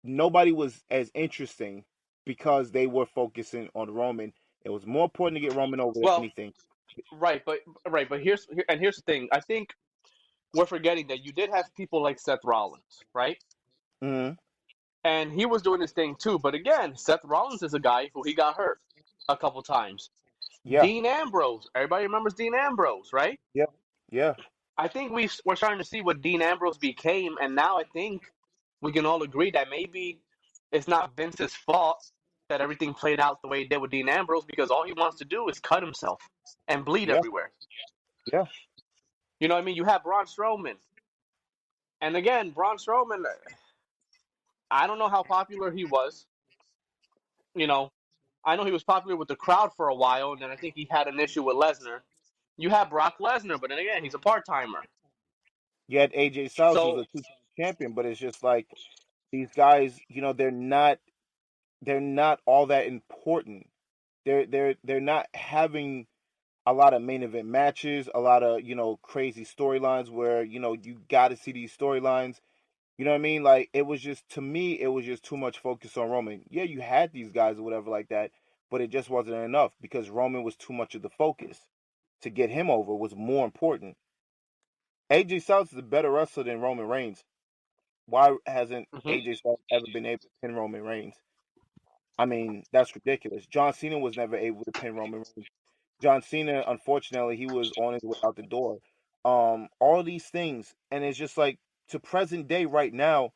Nobody was as interesting because they were focusing on Roman. It was more important to get Roman over than Well, anything. right, but here's the thing. I think we're forgetting that you did have people like Seth Rollins, right? Hmm. And he was doing his thing too. But again, Seth Rollins is a guy who he got hurt a couple times. Yeah. Dean Ambrose, everybody remembers Dean Ambrose, right? Yeah, yeah, I think we're starting to see what Dean Ambrose became, and now I think we can all agree that maybe it's not Vince's fault that everything played out the way it did with Dean Ambrose because all he wants to do is cut himself and bleed yeah, everywhere. yeah, You know what I mean? You have Braun Strowman, and again, Braun Strowman. I don't know how popular he was. You know, I know he was popular with the crowd for a while, and then I think he had an issue with Lesnar. You have Brock Lesnar, but then again, he's a part timer. you had AJ Styles who's So a two-time champion, but it's just like these guys, they're not all that important. They're not having a lot of main event matches, a lot of crazy storylines where you got to see these storylines. You know what I mean? Like it was just to me, it was just too much focus on Roman. Yeah, you had these guys or whatever like that, but it just wasn't enough because Roman was too much of the focus. To get him over was more important. AJ Styles is a better wrestler than Roman Reigns. Why hasn't Hmm. AJ Styles ever been able to pin Roman Reigns? I mean, that's ridiculous. John Cena was never able to pin Roman Reigns. John Cena, unfortunately, he was on his way out the door. All these things, and it's just like to present day right now,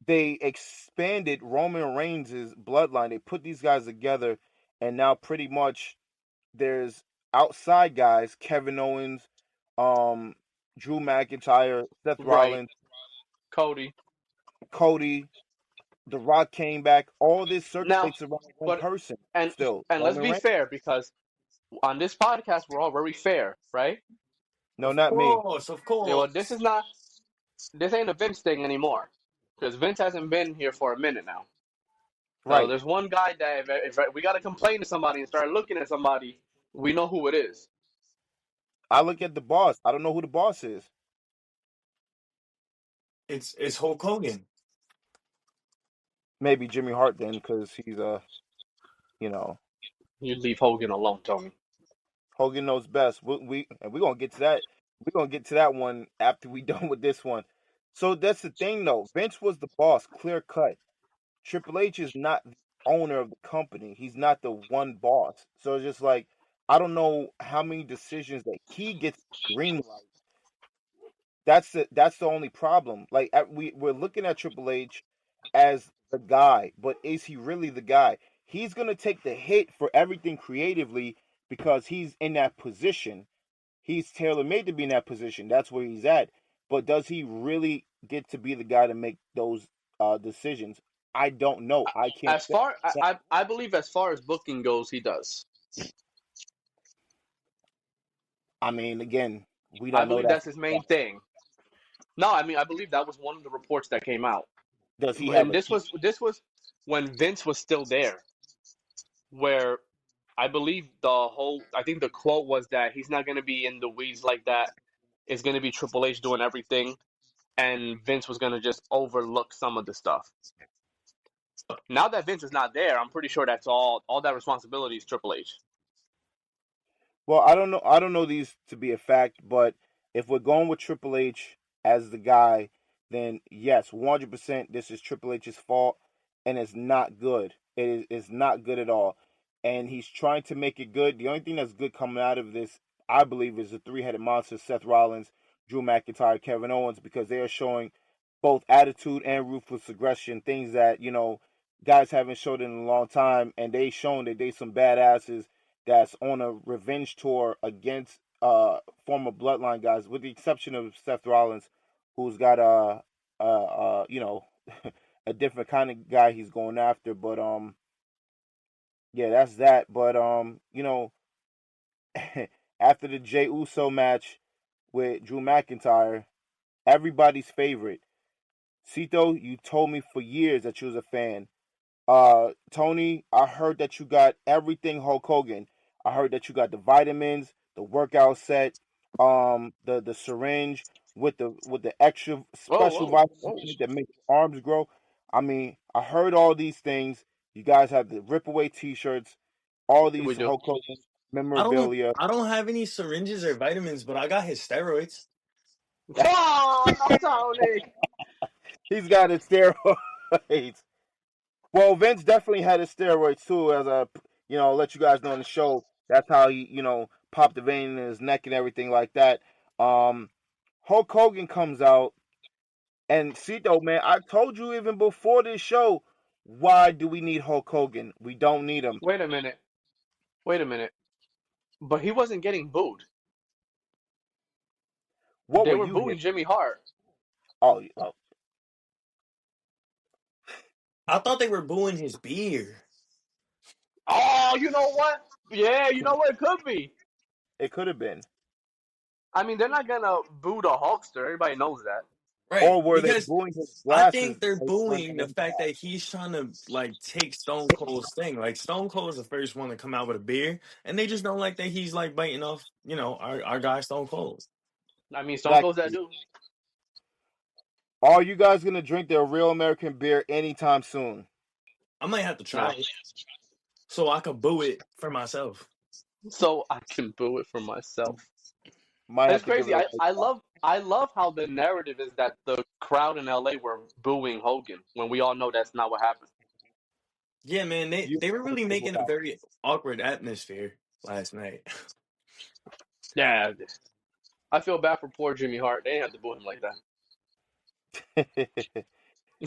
they expanded Roman Reigns' bloodline. They put these guys together, and now pretty much there's outside guys, Kevin Owens, um, Drew McIntyre, Seth Right. Rollins, Cody. Cody, The Rock came back. All this Now, circulates around one but person and still, and let's Roman be Reigns. fair because on this podcast we're all very fair, right? No, Of not me. course, of Yeah, well, course. this ain't a Vince thing anymore because Vince hasn't been here for a minute now. So Right. there's one guy that if we got to complain to somebody and start looking at somebody, we know who it is. I look at the boss. I don't know who the boss is. It's Hulk Hogan. Maybe Jimmy Hart then, because he's you know, You leave Hogan alone, Tony. Hogan knows best. And we're gonna get to that. We're gonna get to that one after we done with this one. So that's the thing, though. Vince was the boss, clear cut. Triple H is not the owner of the company. He's not the one boss. So it's just like I don't know how many decisions that he gets green light. That's the only problem. Like we're looking at Triple H as the guy, but is he really the guy? He's gonna take the hit for everything creatively because he's in that position. He's tailor made to be in that position. That's where he's at. But does he really get to be the guy to make those decisions? I don't know. I can't As say. far I believe as far as booking goes, he does. I mean, again, we I don't know believe that. that's his main thing. No, I mean I believe that was one of the reports that came out, Does he have and a key? this was when Vince was still there, where I believe the whole I think the quote was that he's not going to be in the weeds like that. It's going to be Triple H doing everything, and Vince was going to just overlook some of the stuff. Now that Vince is not there, I'm pretty sure that's all that responsibility is Triple H. Well, I don't know. I don't know these to be a fact, but if we're going with Triple H as the guy, then yes, 100% this is Triple H's fault, and it's not good. It's not good at all, and he's trying to make it good. The only thing that's good coming out of this, I believe, is the three-headed monster: Seth Rollins, Drew McIntyre, Kevin Owens, because they are showing both attitude and ruthless aggression, things that guys haven't showed in a long time, and they shown that they some badasses that's on a revenge tour against former bloodline guys, with the exception of Seth Rollins, who's got a different kind of guy he's going after. But yeah, that's that. But after the Jey Uso match with Drew McIntyre, everybody's favorite, Cito, you told me for years that you was a fan. Tony, I heard that you got everything Hulk Hogan. I heard that you got the vitamins, the workout set, the syringe with the extra Whoa, special whoa, vitamins whoa! in it that make your arms grow. I mean, I heard all these things. You guys have the rip away T-shirts, all We these do. Hulk Hogan I don't memorabilia. I don't have any syringes or vitamins, but I got his steroids. Oh no, Tony! He's got his steroids. Well, Vince definitely had his steroids too, as let you guys know on the show. That's how he, popped the vein in his neck and everything like that. Um, Hulk Hogan comes out, and Cito, man, I told you even before this show, why do we need Hulk Hogan? We don't need him. Wait a minute. Wait a minute. But he wasn't getting booed. What They were were you booing here? Jimmy Hart. Oh, I thought they were booing his beer. Oh, you know what? Yeah, you know what? It could be. it could have been. I mean, they're not gonna boo the Hulkster. Everybody knows that. Right. Or were they Because booing his I glasses? think they're They weren't booing the letting him fact talk. that he's trying to like take Stone Cold's thing. Like Stone Cold is the first one to come out with a beer, and they just don't like that he's like biting off, our guy Stone Cold. I mean, Stone Like, Cold's that dude. Are you guys gonna drink their real American beer anytime soon? I might have to No. try it so I could boo it for myself. So I can boo it for myself. Might It's have to give crazy. it a I love how the narrative is that the crowd in LA were booing Hogan when we all know that's not what happened. Yeah, man, you they were really making a very awkward atmosphere last night. Yeah, I feel bad for poor Jimmy Hart. They didn't have to boo him like that.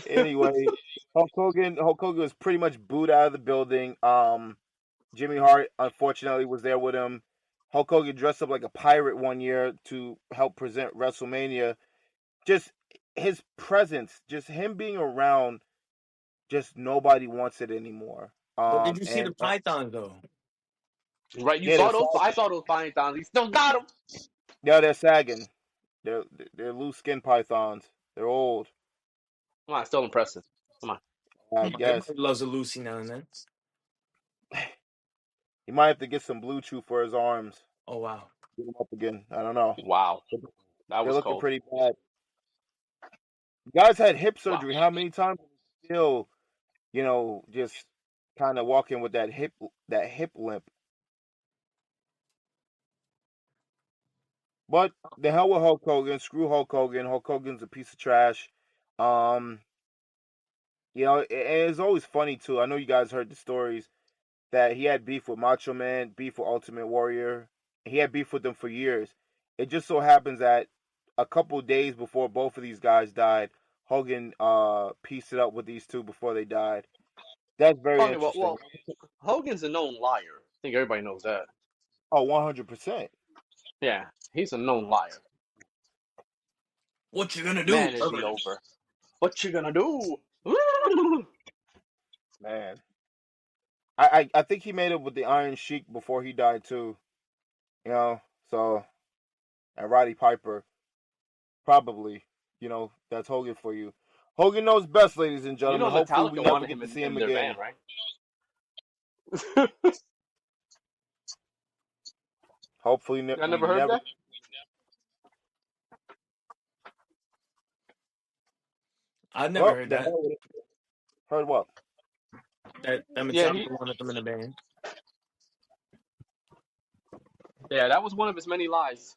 Anyway, Hulk Hogan was pretty much booed out of the building. Jimmy Hart unfortunately was there with him. Hulk Hogan dressed up like a pirate one year to help present WrestleMania. Just his presence, just him being around, just nobody wants it anymore. But did you see the And python though? Right? You yeah, saw those? I saw those pythons. He still got them. they're sagging. They're loose skin pythons. They're old. Come on, still impressive. Come on. I Come on, guess everybody loves a Lucy now and then. he might have to get some blue chew for his arms. Oh wow. Get him up again. I don't know. Wow, that They're was looking cold. pretty bad. You guys had hip Wow. surgery. How many times still, just kind of walking with that hip limp? But the hell with Hulk Hogan. Screw Hulk Hogan. Hulk Hogan's a piece of trash. Um, it's always funny too. I know you guys heard the stories that he had beef with Macho Man, beef with Ultimate Warrior. He had beef with them for years. It just so happens that a couple days before both of these guys died, Hogan pieced it up with these two before they died. That's very Okay, interesting. Hogan's a known liar. I think everybody knows that. Oh, 100%. Yeah, he's a known liar. What you gonna do? Man, is he over? What you gonna do? Man. I think he made it with the Iron Sheik before he died too. So and Roddy Piper. Probably. That's Hogan for you. Hogan knows best, ladies and You know gentlemen. Hopefully we Metallica never wanted get him to see in him their again. band, right? Hopefully I we never heard never. that. I never Well, heard the that. hell with it. Heard what? That Yeah, Metallica wanted them in the band. that was one of his many lies.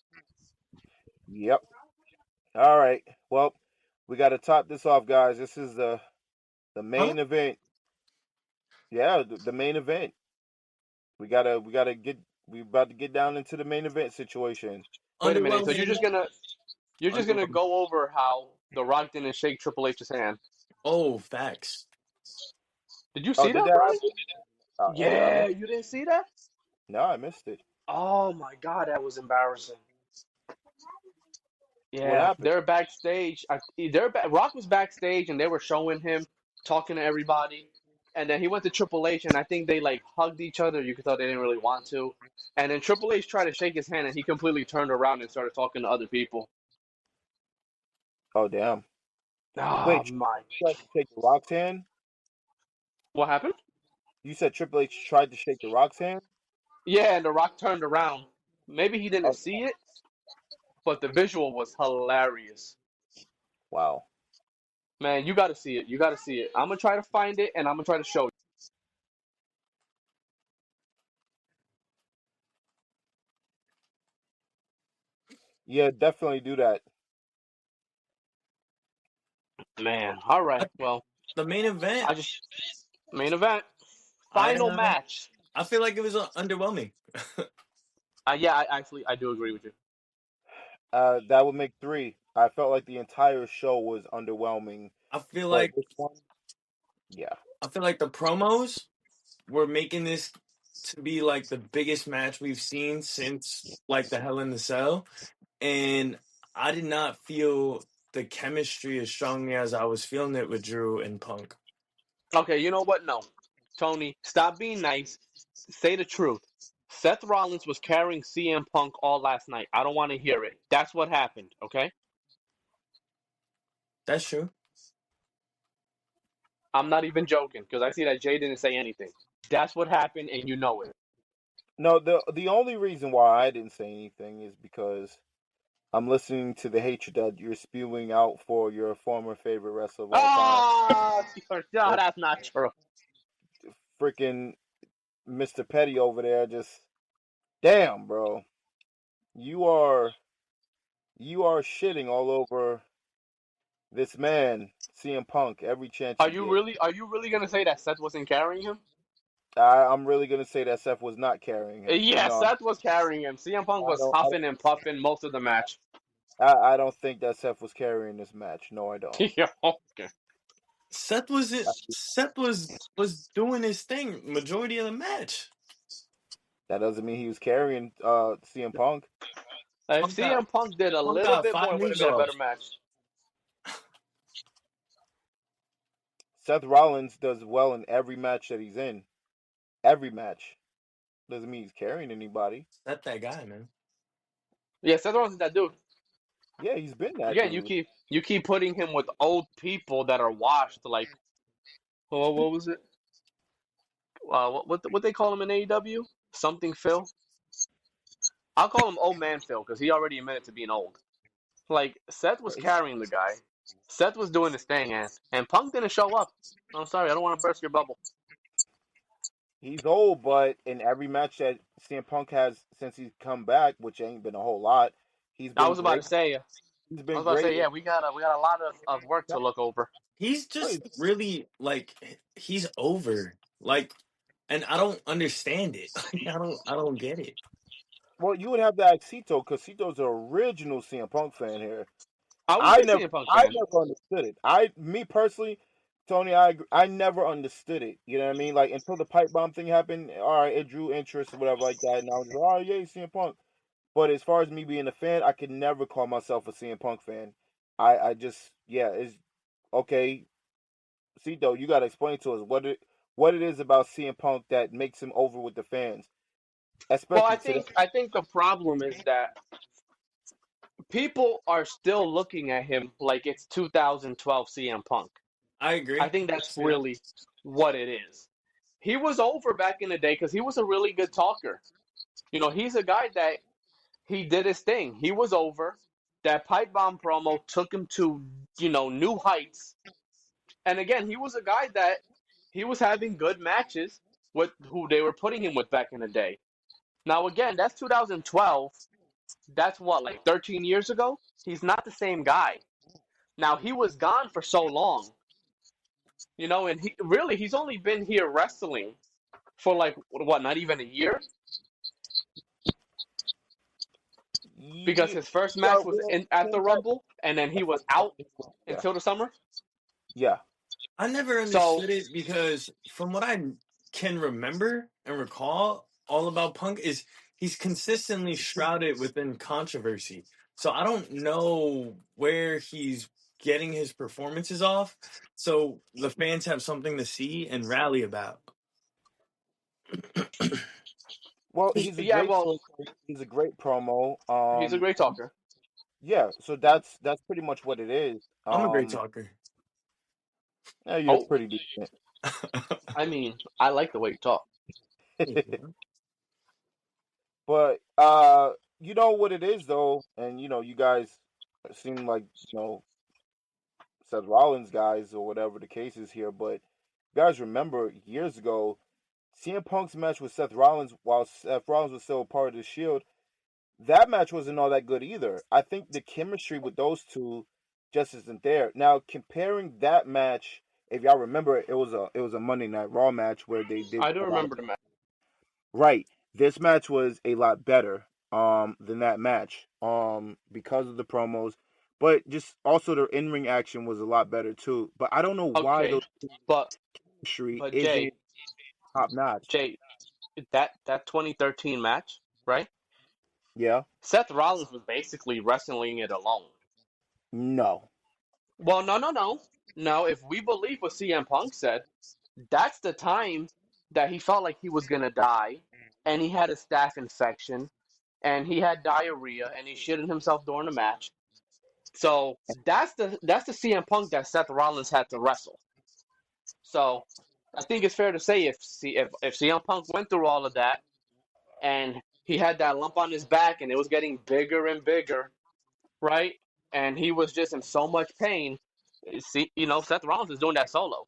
Yep. All right. Well, we got to top this off, guys. This is the Huh? main event. Yeah, the main event. We gotta get. We about to get down into the main event situation. Wait a minute. So you're Underwhelming. just gonna Underwhelming. go over how The Rock didn't shake Triple H's hand? Oh, facts. Did you Oh, see did that, that Brian? happen? Oh, I Yeah, missed. you didn't see that? No, I missed it. Oh my God, that was embarrassing. What Yeah, happened? they're backstage. Rock was backstage, and they were showing him talking to everybody. And then he went to Triple H, and I think they like hugged each other. You could tell they didn't really want to. And then Triple H tried to shake his hand, and he completely turned around and started talking to other people. Oh, damn. Oh Wait, my! tried to shake the Rock's hand? What happened? You said Triple H tried to shake the Rock's hand? Yeah, and The Rock turned around. Maybe he didn't Oh, see it, but the visual was hilarious. wow. Man, you got to see it. You got to see it. I'm gonna try to find it, and I'm gonna try to show Yeah, definitely do that. you. Man, all right. I, Well, the main event. I just main event, I final match. I feel like it was underwhelming. Yeah, I do agree with you. That would make three. I felt like the entire show was underwhelming, I feel but like this one, yeah. the promos were making this to be like the biggest match we've seen since like the Hell in the Cell, and I did not feel the chemistry as strongly as I was feeling it with Drew and Punk. Okay, you know what? No, Tony, stop being nice. Say the truth. Seth Rollins was carrying CM Punk all last night. I don't want to hear it. That's what happened. Okay, That's true. I'm not even joking because I see that Jay didn't say anything. That's what happened, and you know it. No, the only reason why I didn't say anything is because I'm listening to the hatred that you're spewing out for your former favorite wrestler of all time. Oh, no, That that's not true. freaking Mr. Petty over there just damn, bro. You are you are shitting all over this man, CM Punk, every chance you get. Are you really gonna say that Seth wasn't carrying him? I'm really gonna say that Seth was not carrying him. Yeah, No, Seth was carrying him. CM Punk I was don't. huffing and puffing most of the match. I don't think that Seth was carrying this match. No, I don't. Yeah, okay. Seth was doing his thing majority of the match. That doesn't mean he was carrying CM Punk. If Punk got CM Punk did a Punk little got bit more, five it would have moves been a off. better match. Seth Rollins does well in every match that he's in. Every match doesn't mean he's carrying anybody. That's that guy, man. Yeah, Seth Rollins is that dude. Yeah, he's been that Again, dude. you keep putting him with old people that are washed. Like, what was it? What they call him in AEW? Something Phil. I'll call him Old Man Phil because he already admitted to being old. Like Seth was carrying the guy. Seth was doing his thing, and Punk didn't show up. I'm sorry, I don't want to burst your bubble. He's old, but in every match that CM Punk has since he's come back, which ain't been a whole lot, he's I been was about to great. say, He's been great. yeah, we got a lot of work to look over. He's just really like he's over. Like and I don't understand it. Like I don't get it. Well, you would have to ask Cito because Cito's the original CM Punk fan here. I was a I big never, CM Punk I fan. never understood it. Me personally, Tony, I never understood it. You know what I mean? Like until the pipe bomb thing happened, all right, it drew interest or whatever like that, and I was just, oh yeah, CM Punk. But as far as me being a fan, I could never call myself a CM Punk fan. I just, yeah, it's okay. Cito, you got to explain to us what it is about CM Punk that makes him over with the fans, Well, especially today. I think the problem is that people are still looking at him like it's 2012 CM Punk. I I agree. think I that's see that. really what it is. He was over back in the day because he was a really good talker. You know, he's a guy that he did his thing. He was over. That pipe bomb promo took him to, new heights. And again, he was a guy that he was having good matches with who they were putting him with back in the day. Now, again, that's 2012. That's what, like 13 years ago? He's not the same guy. Now, he was gone for so long, and he's only been here wrestling for like, what, not even a year? Because Yeah, his first yeah, match was at the Rumble, and then he was out yeah, until the summer. yeah. I never So, understood it because from what I can remember and recall all about Punk is he's consistently shrouded within controversy. So I don't know where he's getting his performances off. So the fans have something to see and rally about. Well, he's a yeah, great well, talker. He's a great promo. he's a great talker. Yeah. So that's pretty much what it is. I'm a great talker. Yeah, you're Oh, pretty decent. I mean, I like the way you talk. But you know what it is though, and you guys seem like Seth Rollins guys or whatever the case is here. But you guys remember years ago, CM Punk's match with Seth Rollins, while Seth Rollins was still a part of the Shield, that match wasn't all that good either. I think the chemistry with those two just isn't there. Now comparing that match, if y'all remember, it was a Monday Night Raw match where they did I do a lot of remember the match. right. This match was a lot better than that match because of the promos, but just also their in ring action was a lot better too. But I don't know why Okay, the but chemistry but isn't top notch. Jay, that 2013 match, right? Yeah, Seth Rollins was basically wrestling it alone. no, Well, no. No, if we believe what CM Punk said, that's the time that he felt like he was gonna die, and he had a staph infection, and he had diarrhea, and he shitted himself during the match. So that's the CM Punk that Seth Rollins had to wrestle. So I think it's fair to say if CM Punk went through all of that and he had that lump on his back and it was getting bigger and bigger, right? And he was just in so much pain. See, Seth Rollins is doing that solo.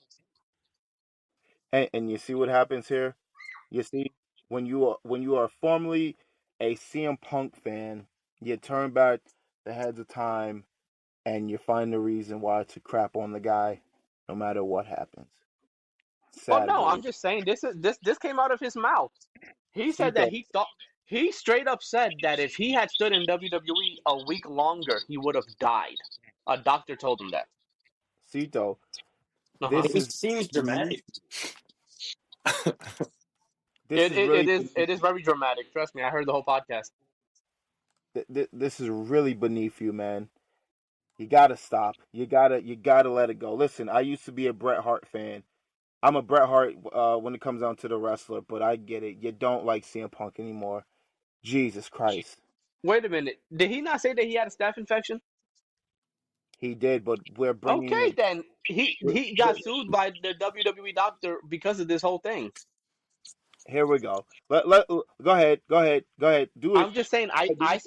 And you see what happens here. You see, when you are formerly a CM Punk fan, you turn back the heads of time and you find the reason why to crap on the guy, no matter what happens. Well, Sad no, I'm boy. just saying this came out of his mouth. He said that Cito, he straight up said that if he had stood in WWE a week longer, he would have died. A doctor told him that. Cito, Uh huh. this It is seems dramatic. this is It really is very dramatic. Trust me, I heard the whole podcast. this is really beneath you, man. You gotta stop. You gotta let it go. Listen, I used to be a Bret Hart fan. I'm a Bret Hart when it comes down to the wrestler, but I get it. You don't like CM Punk anymore. Jesus Christ, Wait a minute. Did he not say that he had a staph infection? he did, but we're bringing Okay, it. then he got sued by the WWE doctor because of this whole thing. Here we go. Go ahead. Do it. I'm just saying. I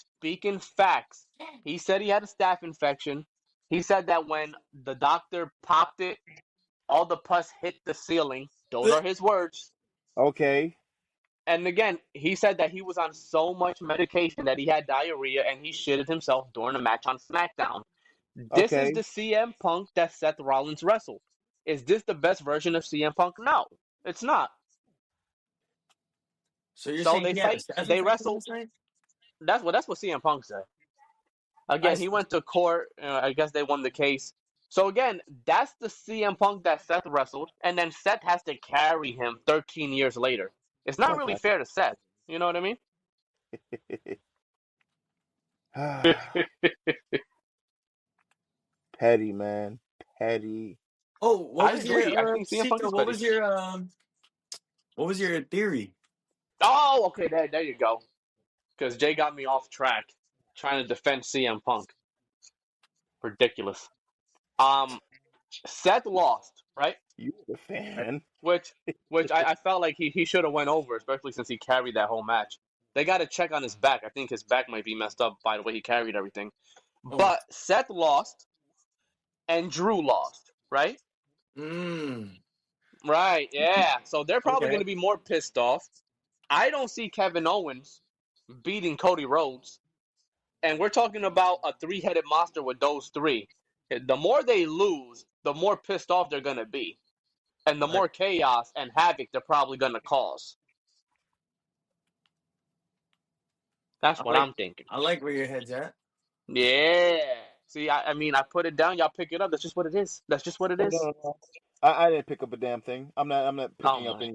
speak in facts. He said he had a staph infection. He said that when the doctor popped it, all the pus hit the ceiling. Those are his words. Okay, And again, he said that he was on so much medication that he had diarrhea and he shitted himself during a match on SmackDown. This is okay. the CM Punk that Seth Rollins wrestled. Is this the best version of CM Punk? No, it's not. So you're So saying they he had a fight, staph they infection wrestle. this night? That's what CM Punk said. I Again, he went to court. I guess they won the case. So again, that's the CM Punk that Seth wrestled, and then Seth has to carry him 13 years later. It's not really Okay. fair to Seth. You know what I mean? Petty, man. Petty. Oh, I agree. I think CM Punk Cito, is petty. what was your theory? Oh, okay, there you go. Because Jay got me off track trying to defend CM Punk. Ridiculous. Um, Seth lost, right? You the fan. Which I felt like he should have went over, especially since he carried that whole match. They got to check on his back. I think his back might be messed up by the way he carried everything. Oh, But Seth lost and Drew lost, right? mm, Right, yeah. So they're probably going okay. to be more pissed off. I don't see Kevin Owens beating Cody Rhodes. And we're talking about a three-headed monster with those three. The more they lose, the more pissed off they're going to be. And the I, more chaos and havoc they're probably going to cause. That's I what like I'm thinking. I like where your head's at. Yeah. See, I mean, I put it down, y'all pick it up. That's just what it is. That's just what it No, is. no, no. I didn't pick up a damn thing. I'm not Oh picking up my. any.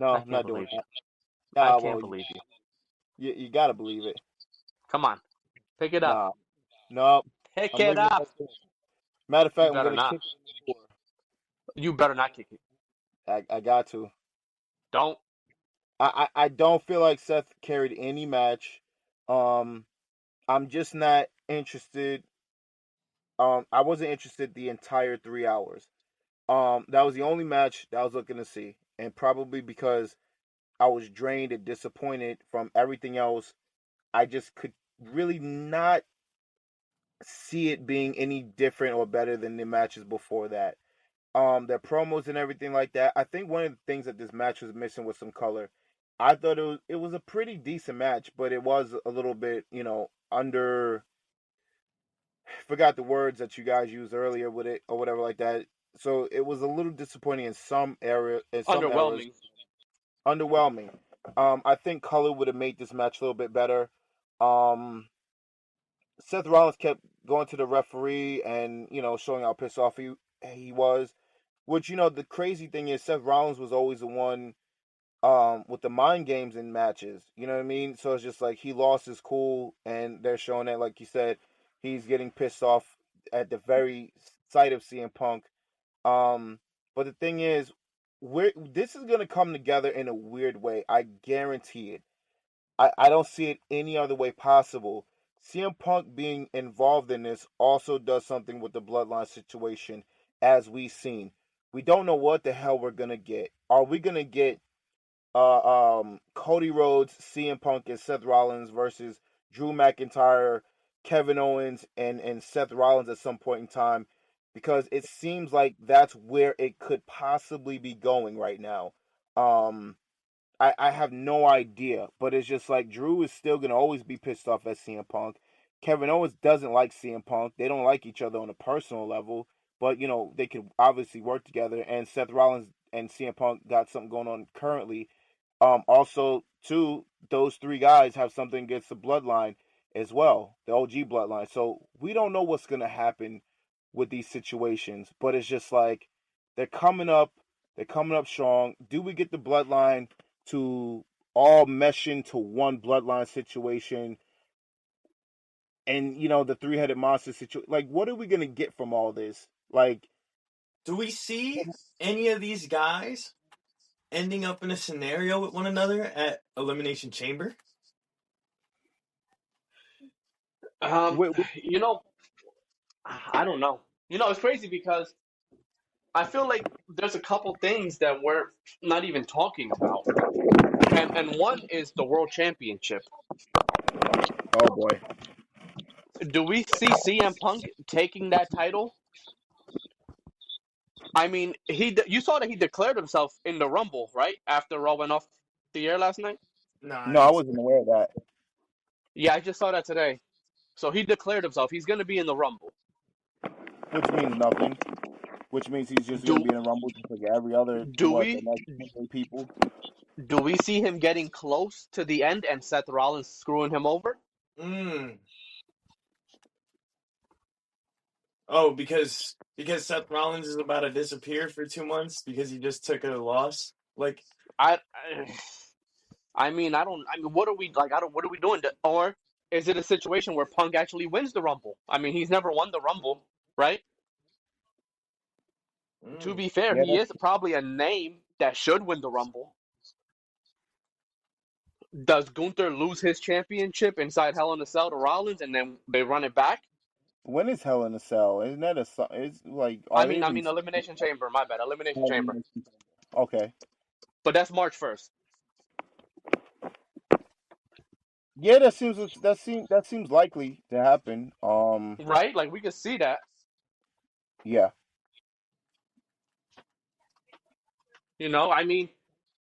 No, I I'm can't not doing believe you. that. I Nah, can't well, you, believe you. you, you gotta believe it. Come on. Pick it up. Nah, no, Pick I'm it leaving it up. like this. Matter of You fact, I'm better gonna not. kick it in the door. You better not kick it. I got to. Don't. I don't feel like Seth carried any match. Um, I'm just not interested. I wasn't interested the entire 3 hours. That was the only match that I was looking to see, and probably because I was drained and disappointed from everything else. I just could really not see it being any different or better than the matches before that. Their promos and everything like that. I think one of the things that this match was missing was some color. I thought it was a pretty decent match, but it was a little bit, under. Forgot the words that you guys used earlier with it or whatever like that. So it was a little disappointing in some area, in some areas, Underwhelming. underwhelming. I think color would have made this match a little bit better. Um, Seth Rollins kept going to the referee and showing how pissed off he was. Which the crazy thing is Seth Rollins was always the one with the mind games in matches. You know what I mean? So it's just like he lost his cool, and they're showing that, like you said, he's getting pissed off at the very sight of CM Punk. But the thing is, this is gonna come together in a weird way. I guarantee it. I don't see it any other way possible. CM Punk being involved in this also does something with the bloodline situation, as we've seen. We don't know what the hell we're gonna get. Are we gonna get Cody Rhodes, CM Punk, and Seth Rollins versus Drew McIntyre, Kevin Owens and Seth Rollins at some point in time, because it seems like that's where it could possibly be going right now. Um, I have no idea, but it's just like Drew is still gonna always be pissed off at CM Punk. Kevin Owens doesn't like CM Punk. They don't like each other on a personal level, but they could obviously work together. And Seth Rollins and CM Punk got something going on currently. Also, too, those three guys have something against the Bloodline as well, the OG Bloodline. So we don't know what's gonna happen with these situations, but it's just like they're coming up. They're coming up strong. Do we get the Bloodline to all mesh into one Bloodline situation? And the three-headed monster situation. Like, what are we gonna get from all this? Like, Do we see any of these guys ending up in a scenario with one another at Elimination Chamber? Um, you know, I don't know. It's crazy because I feel like there's a couple things that we're not even talking about, and one is the World Championship. oh boy, Do we see CM Punk taking that title? I mean, you saw that he declared himself in the Rumble, right? After Raw went off the air last night. No, I no, I didn't see wasn't that. aware of that. Yeah, I just saw that today. So he declared himself. He's going to be in the Rumble. Which means nothing. Which means he's just gonna Do be in a Rumble just like every other do the we next 28 people. do we see him getting close to the end and Seth Rollins screwing him over? Mm. Oh, because Seth Rollins is about to disappear for 2 months because he just took a loss. Like, I I mean, I don't. I mean, what are we like? I don't. What are we doing? Or is it a situation where Punk actually wins the Rumble? I mean, he's never won the Rumble, right? To mm. be fair, Yeah, he is probably a name that should win the Rumble. Does Gunther lose his championship inside Hell in a Cell to Rollins, and then they run it back? when is Hell in a Cell? Isn't that it's like, I are they mean, I even mean, Elimination Chamber. My bad, Elimination Chamber. okay? But that's March 1st, Yeah, that seems likely to happen. right? Like we could see that. Yeah. I mean,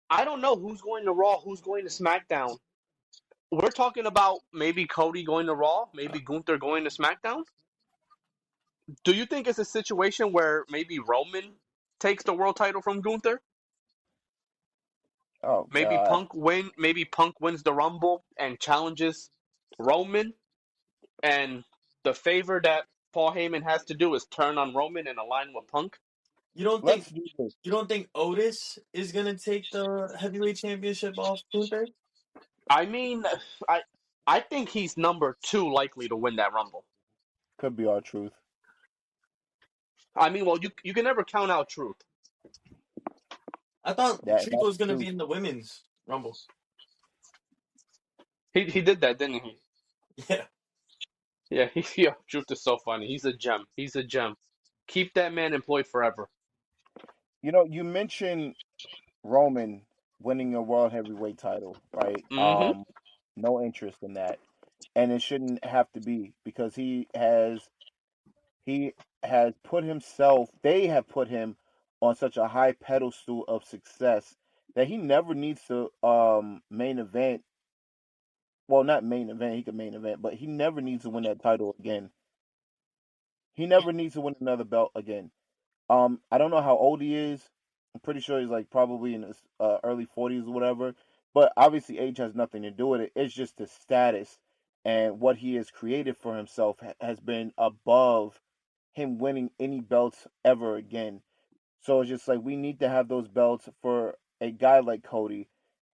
I don't know who's going to Raw, who's going to SmackDown. We're talking about maybe Cody going to Raw, maybe Gunther going to SmackDown. Do you think it's a situation where maybe Roman takes the world title from Gunther? Oh Maybe God. Punk wins the Rumble and challenges Roman, and the favor that Paul Heyman has to do is turn on Roman and align with Punk. You don't think Let's do this. you don't think Otis is gonna take the heavyweight championship off Gunther? I mean, I I think he's number two likely to win that Rumble. Could be our truth. I mean, well, you can never count out Truth. I thought Truth That's was gonna true. be in the women's Rumble. He did that, didn't he? Yeah. Yeah, yeah. Truth is so funny. He's a gem. He's a gem. Keep that man employed forever. You mentioned Roman winning a world heavyweight title, right? Mm-hmm. No interest in that, and it shouldn't have to be because he has put himself. They have put him on such a high pedestal of success that he never needs to main event. Well, not main event. He could main event, but he never needs to win that title again. He never needs to win another belt again. I don't know how old he is. I'm pretty sure he's like probably in his early 40s or whatever. But obviously, age has nothing to do with it. It's just his status and what he has created for himself has been above him winning any belts ever again. So it's just like we need to have those belts for a guy like Cody.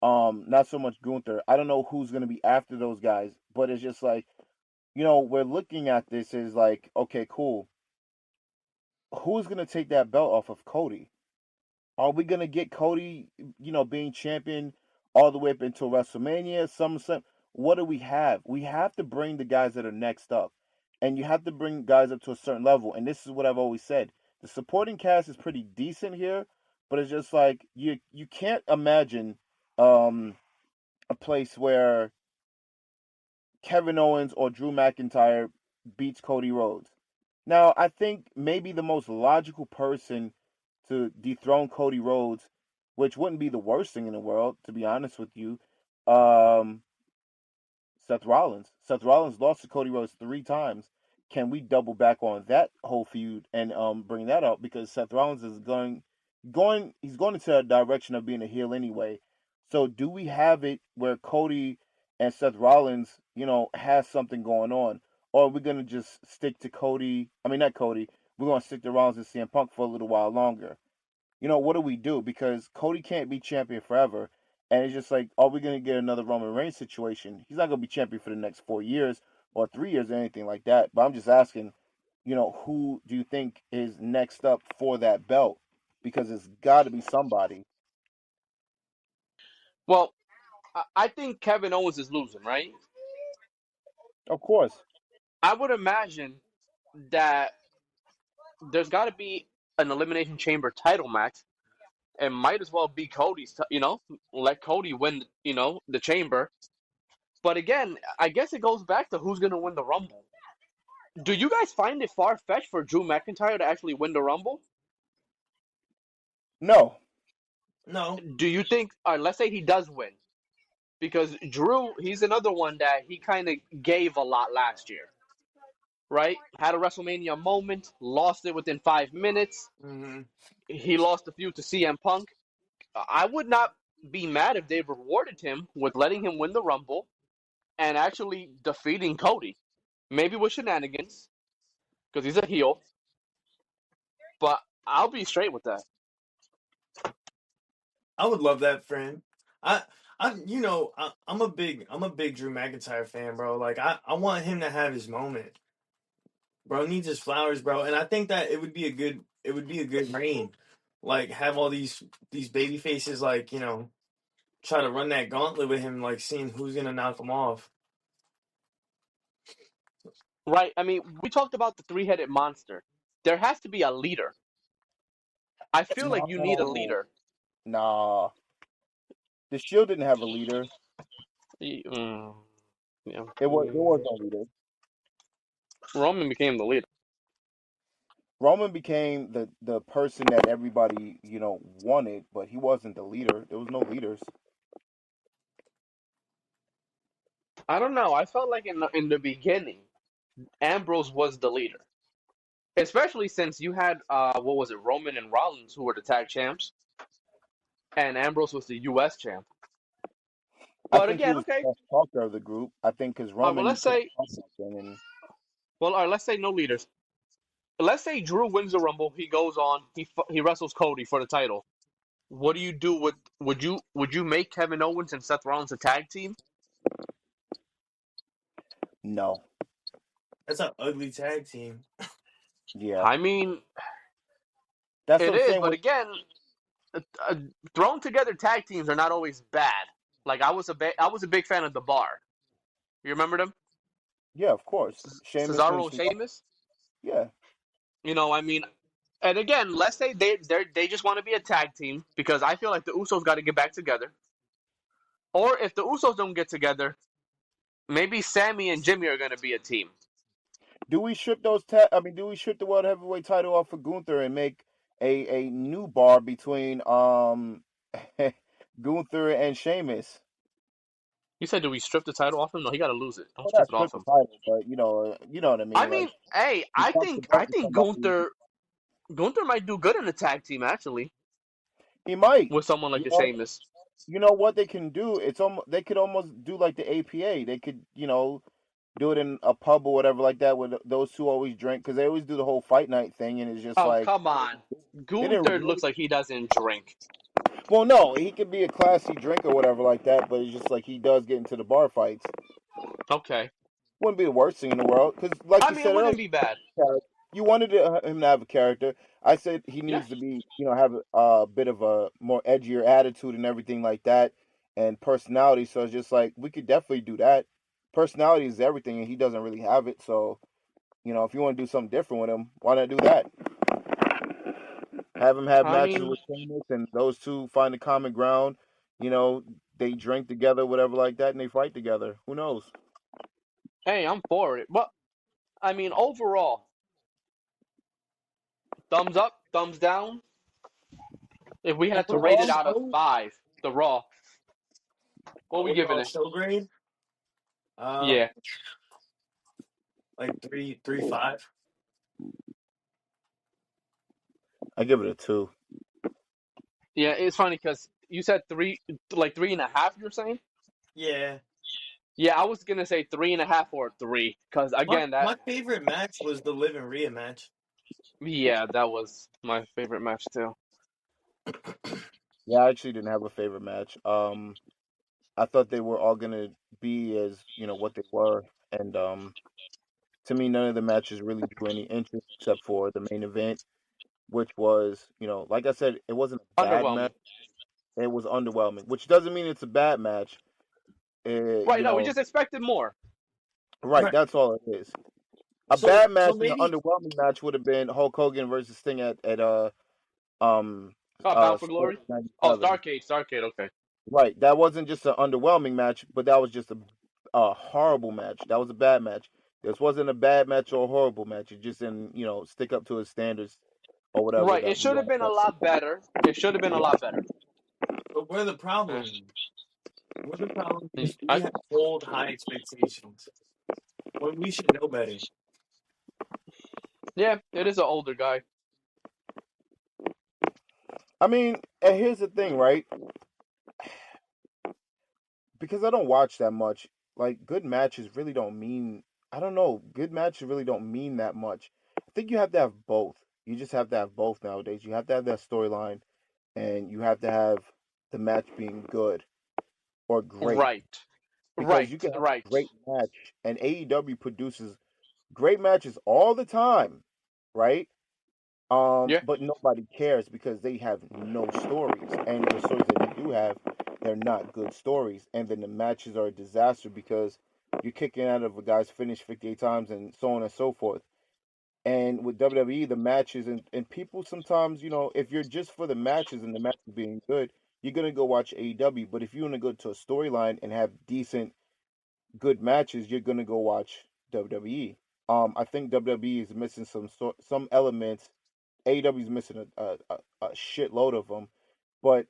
Not so much Gunther. I don't know who's gonna be after those guys, but it's just like we're looking at this as like, okay, cool. Who's gonna take that belt off of Cody? Are we gonna get Cody, being champion all the way up until WrestleMania, SummerSlam? What do we have? We have to bring the guys that are next up, and you have to bring guys up to a certain level. And this is what I've always said: the supporting cast is pretty decent here, but it's just like you can't imagine a place where Kevin Owens or Drew McIntyre beats Cody Rhodes. Now, I think maybe the most logical person to dethrone Cody Rhodes, which wouldn't be the worst thing in the world, to be honest with you, um, Seth Rollins. Seth Rollins lost to Cody Rhodes 3 times. Can we double back on that whole feud and bring that up because Seth Rollins is he's going into a direction of being a heel anyway. So do we have it where Cody and Seth Rollins, has something going on, or are we gonna just stick to Cody? I mean, not Cody. We're gonna stick to Rollins and CM Punk for a little while longer. What do we do? Because Cody can't be champion forever. And it's just like, are we going to get another Roman Reigns situation? He's not going to be champion for the next 4 years or 3 years or anything like that. But I'm just asking, who do you think is next up for that belt? Because it's got to be somebody. Well, I think Kevin Owens is losing, right? Of course. I would imagine that there's got to be an Elimination Chamber title match. It might as well be Cody's, let Cody win, the Chamber. But again, I guess it goes back to who's going to win the Rumble. Do you guys find it far-fetched for Drew McIntyre to actually win the Rumble? No. Do you think, let's say he does win, because Drew, he's another one that he kind of gave a lot last year, right? Had a WrestleMania moment, lost it within 5 minutes. Mm-hmm. He lost a few to CM Punk. I would not be mad if they rewarded him with letting him win the Rumble and actually defeating Cody. Maybe with shenanigans, because he's a heel. But I'll be straight with that. I would love that for him. I'm a big Drew McIntyre fan, bro. Like I want him to have his moment. Bro needs his flowers, bro. And I think that it would be a good reign. Like have all these baby faces like, try to run that gauntlet with him, like seeing who's gonna knock him off. Right. I mean, we talked about the three-headed monster. There has to be a leader. I feel like you need a No. leader. Nah. The Shield didn't have a leader. Yeah. There was no leader. Roman became the leader. Roman became the person that everybody, wanted, but he wasn't the leader. There was no leaders. I don't know. I felt like in the beginning, Ambrose was the leader, especially since you had what was it, Roman and Rollins, who were the tag champs, and Ambrose was the U.S. champ. I But think he again, was okay. the best talker of the group. I think because Well, Roman couldn't talk nothing, and let's say no leaders. Let's say Drew wins the Rumble. He goes on. He wrestles Cody for the title. What do you do with? Would you make Kevin Owens and Seth Rollins a tag team? no. That's an ugly tag team. Yeah. I mean, That's it what I'm is, saying. but again, thrown together tag teams are not always bad. Like I was a big fan of the Bar. You remember them? Yeah, of course. Sheamus and Cesaro and Cesaro. Sheamus. Yeah. I mean, and again, let's say they just want to be a tag team because I feel like the Usos got to get back together. Or if the Usos don't get together, maybe Sammy and Jimmy are going to be a team. Do we strip do we strip the world heavyweight title off for Gunther and make a new bar between Gunther and Sheamus? You said, do we strip the title off him? No, he got to lose it. Don't Well, strip not it off strip the him. title, but you know what I I mean. mean, Like hey, he I bumps the think belt to somebody. Gunther might do good in a tag team actually He might. with someone like You a know, Sheamus. you know what they can do? It's almost they could almost do like the APA. They could do it in a pub or whatever like that where those two always drink because they always do the whole fight night thing and it's just Oh, like come on. they didn't Gunther really, looks like he doesn't drink. well no he could be a classy drink or whatever like that but it's just like he does get into the bar fights. Okay. Wouldn't be the worst thing in the world because like I you mean, it said earlier wouldn't be bad. you wanted him to have a character. I said he Yeah. needs to be have a bit of a more edgier attitude and everything like that and personality, so it's just like we could definitely do that. Personality is everything and he doesn't really have it, so if you want to do something different with him, why not do that? Have him have I matches mean, with Sheamus and those two find a common ground. They drink together, whatever like that, and they fight together. Who knows? Hey, I'm for it. But I mean, overall, thumbs up, thumbs down. If we had to rate it Overall, out of show, 5, the Raw, what are we giving overall it? show grade, uh, Yeah, like 3.5. I give it a 2. yeah. It's funny because you said three, like 3.5. You're saying? Yeah. Yeah, I was gonna say 3.5 or 3 because My again, that my favorite match was the Liv and Rhea match. yeah, that was my favorite match too. Yeah, I actually didn't have a favorite match. I thought they were all gonna be as what they were, and to me, none of the matches really drew any interest except for the main event, which was like I said, it wasn't a bad match. Underwhelming. It was underwhelming, which doesn't mean it's a bad match. Right? You No, we know, just expected more. right? Right. That's all it is. A So bad so match and an maybe underwhelming match would have been Hulk Hogan versus Sting at um Bound for Glory. Sports Oh, 97. Starcade, Starcade. Okay. Right. That wasn't just an underwhelming match, but that was just a horrible match. That was a bad match. This wasn't a bad match or a horrible match. It just didn't, stick up to his standards or whatever Right. It that we should have all been a thought. lot better. It should have been a lot better. but we're the Uh, problem. We're the problem because we I, have hold high expectations when we should know better. yeah, it is an older guy. I mean, and here's the thing, right? Because I don't watch that much, like good matches really don't mean I don't know, good matches really don't mean that much. I think you have to have both. You just have to have both nowadays. You have to have that storyline and you have to have the match being good or great. Right. Because Right. you can have Right. a great match and AEW produces great matches all the time, right? Yeah. But nobody cares because they have no stories, and the stories that they do have, they're not good stories, and then the matches are a disaster because you're kicking out of a guy's finish 58 times and so on and so forth. And with WWE, the matches and people sometimes, if you're just for the matches and the matches being good, you're gonna go watch AEW. But if you want to go to a storyline and have decent good matches, you're gonna go watch WWE. I think WWE is missing some elements. AEW is missing a shitload of them, but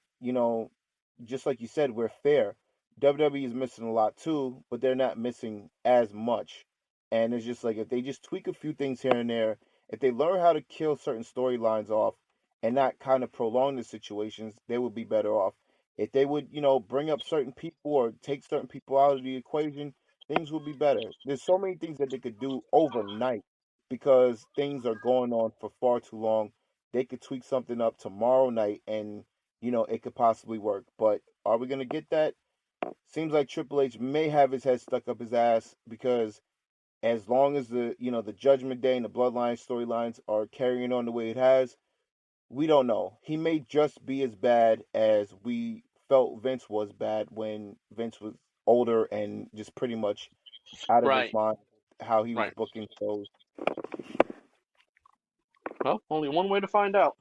just like you said, we're fair. WWE is missing a lot too, but they're not missing as much. And it's just like if they just tweak a few things here and there, if they learn how to kill certain storylines off and not kind of prolong the situations, they would be better off. If they would, bring up certain people or take certain people out of the equation, things would be better. There's so many things that they could do overnight because things are going on for far too long. They could tweak something up tomorrow night and it could possibly work. But are we gonna get that? Seems like Triple H may have his head stuck up his ass because as long as the Judgment Day and the Bloodline storylines are carrying on the way it has, we don't know. He may just be as bad as we felt Vince was bad when Vince was older and just pretty much out of his Right. mind how he was Right. booking shows. Well, only one way to find out.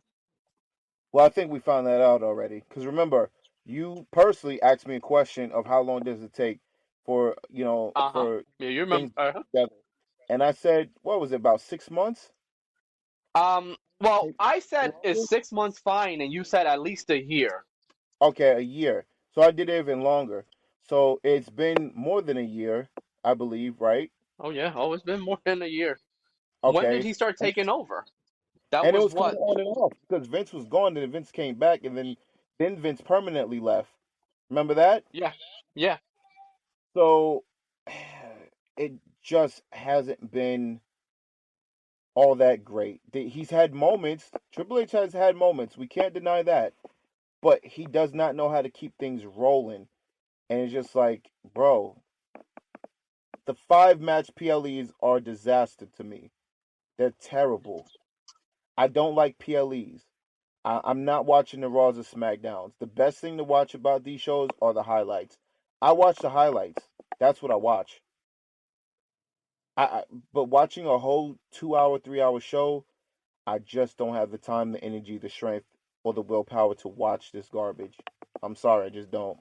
Well, I think we found that out already. Because remember, you personally asked me a question of how long does it take for Uh huh. for Yeah, you remember? things to come together, and I said, what was it, about 6 months? Well, Maybe I said is longer? 6 months fine, and you said at least a year. Okay, a year. So I did it even longer. So it's been more than a year, I believe, right? Oh yeah. Oh, it's been more than a year. When did Okay, he start taking over? That and it was was kind what? of on and off because Vince was gone, then Vince came back, and then Vince permanently left. Remember that? Yeah. Yeah. So it just hasn't been all that great. He's had moments. Triple H has had moments. We can't deny that. But he does not know how to keep things rolling. And it's just like, bro, the 5 match PLEs are a disaster to me. They're terrible. I don't like PLEs. I'm not watching the Raws or SmackDowns. The best thing to watch about these shows are the highlights. I watch the highlights. That's what I watch. I but watching a whole 2 hour, 3 hour show, I just don't have the time, the energy, the strength, or the willpower to watch this garbage. I'm sorry, I just don't.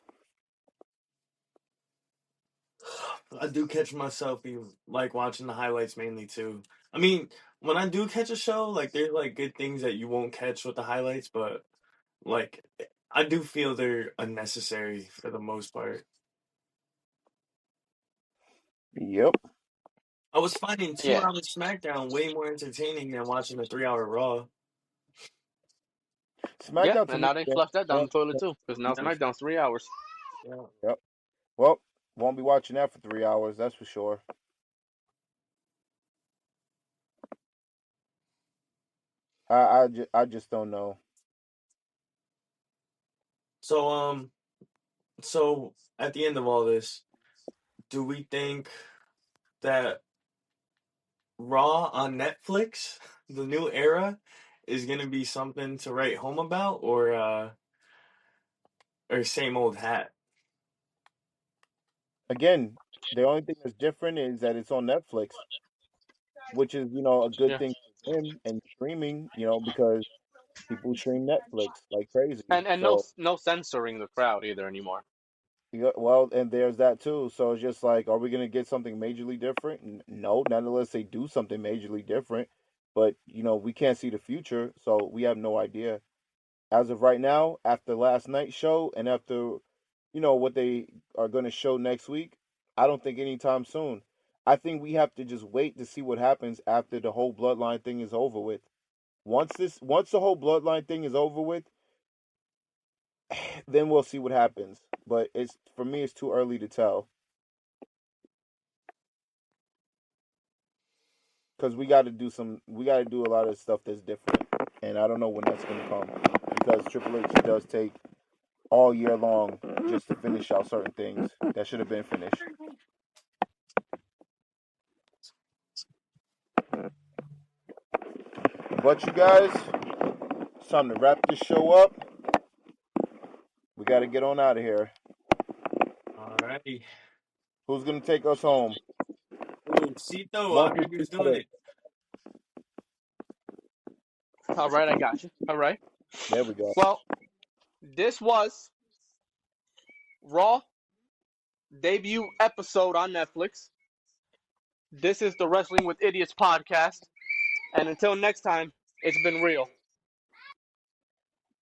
I do catch myself like watching the highlights mainly too. I mean, when I do catch a show, like there's like good things that you won't catch with the highlights, but like I do feel they're unnecessary for the most part. Yep. I was finding two Yeah. hours SmackDown way more entertaining than watching a 3 hour Raw. Yeah, SmackDown to and me, now they flushed that down the toilet too, because now Yeah, SmackDown's 3 hours. yeah. yep. Well, won't be watching that for 3 hours. That's for sure. I just don't know. So so at the end of all this, do we think that Raw on Netflix, the new era, is gonna be something to write home about, or same old hat? Again, the only thing that's different is that it's on Netflix, which is a good Yeah, thing for him and streaming. Because people stream Netflix like crazy. and no So no censoring the crowd either anymore. yeah, well, and there's that too. So it's just like, are we gonna get something majorly different? No, not unless they do something majorly different. But we can't see the future, so we have no idea. As of right now, after last night's show and after what they are going to show next week, I don't think anytime soon. I think we have to just wait to see what happens after the whole bloodline thing is over with. Once the whole bloodline thing is over with, then we'll see what happens. But it's for me, it's too early to tell because we got to do a lot of stuff that's different, and I don't know when that's going to come because Triple H does take all year long just to finish out certain things that should have been finished. But you guys, it's time to wrap this show up. We got to get on out of here. Alrighty. Who's going to take us home? Ooh, Cito, I Monkey heard you see was doing better. it. All right, I got you. All right. There we go. Well, this was Raw debut episode on Netflix. This is the Wrestling with Idiots podcast, and until next time, it's been real.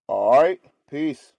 All right. Peace.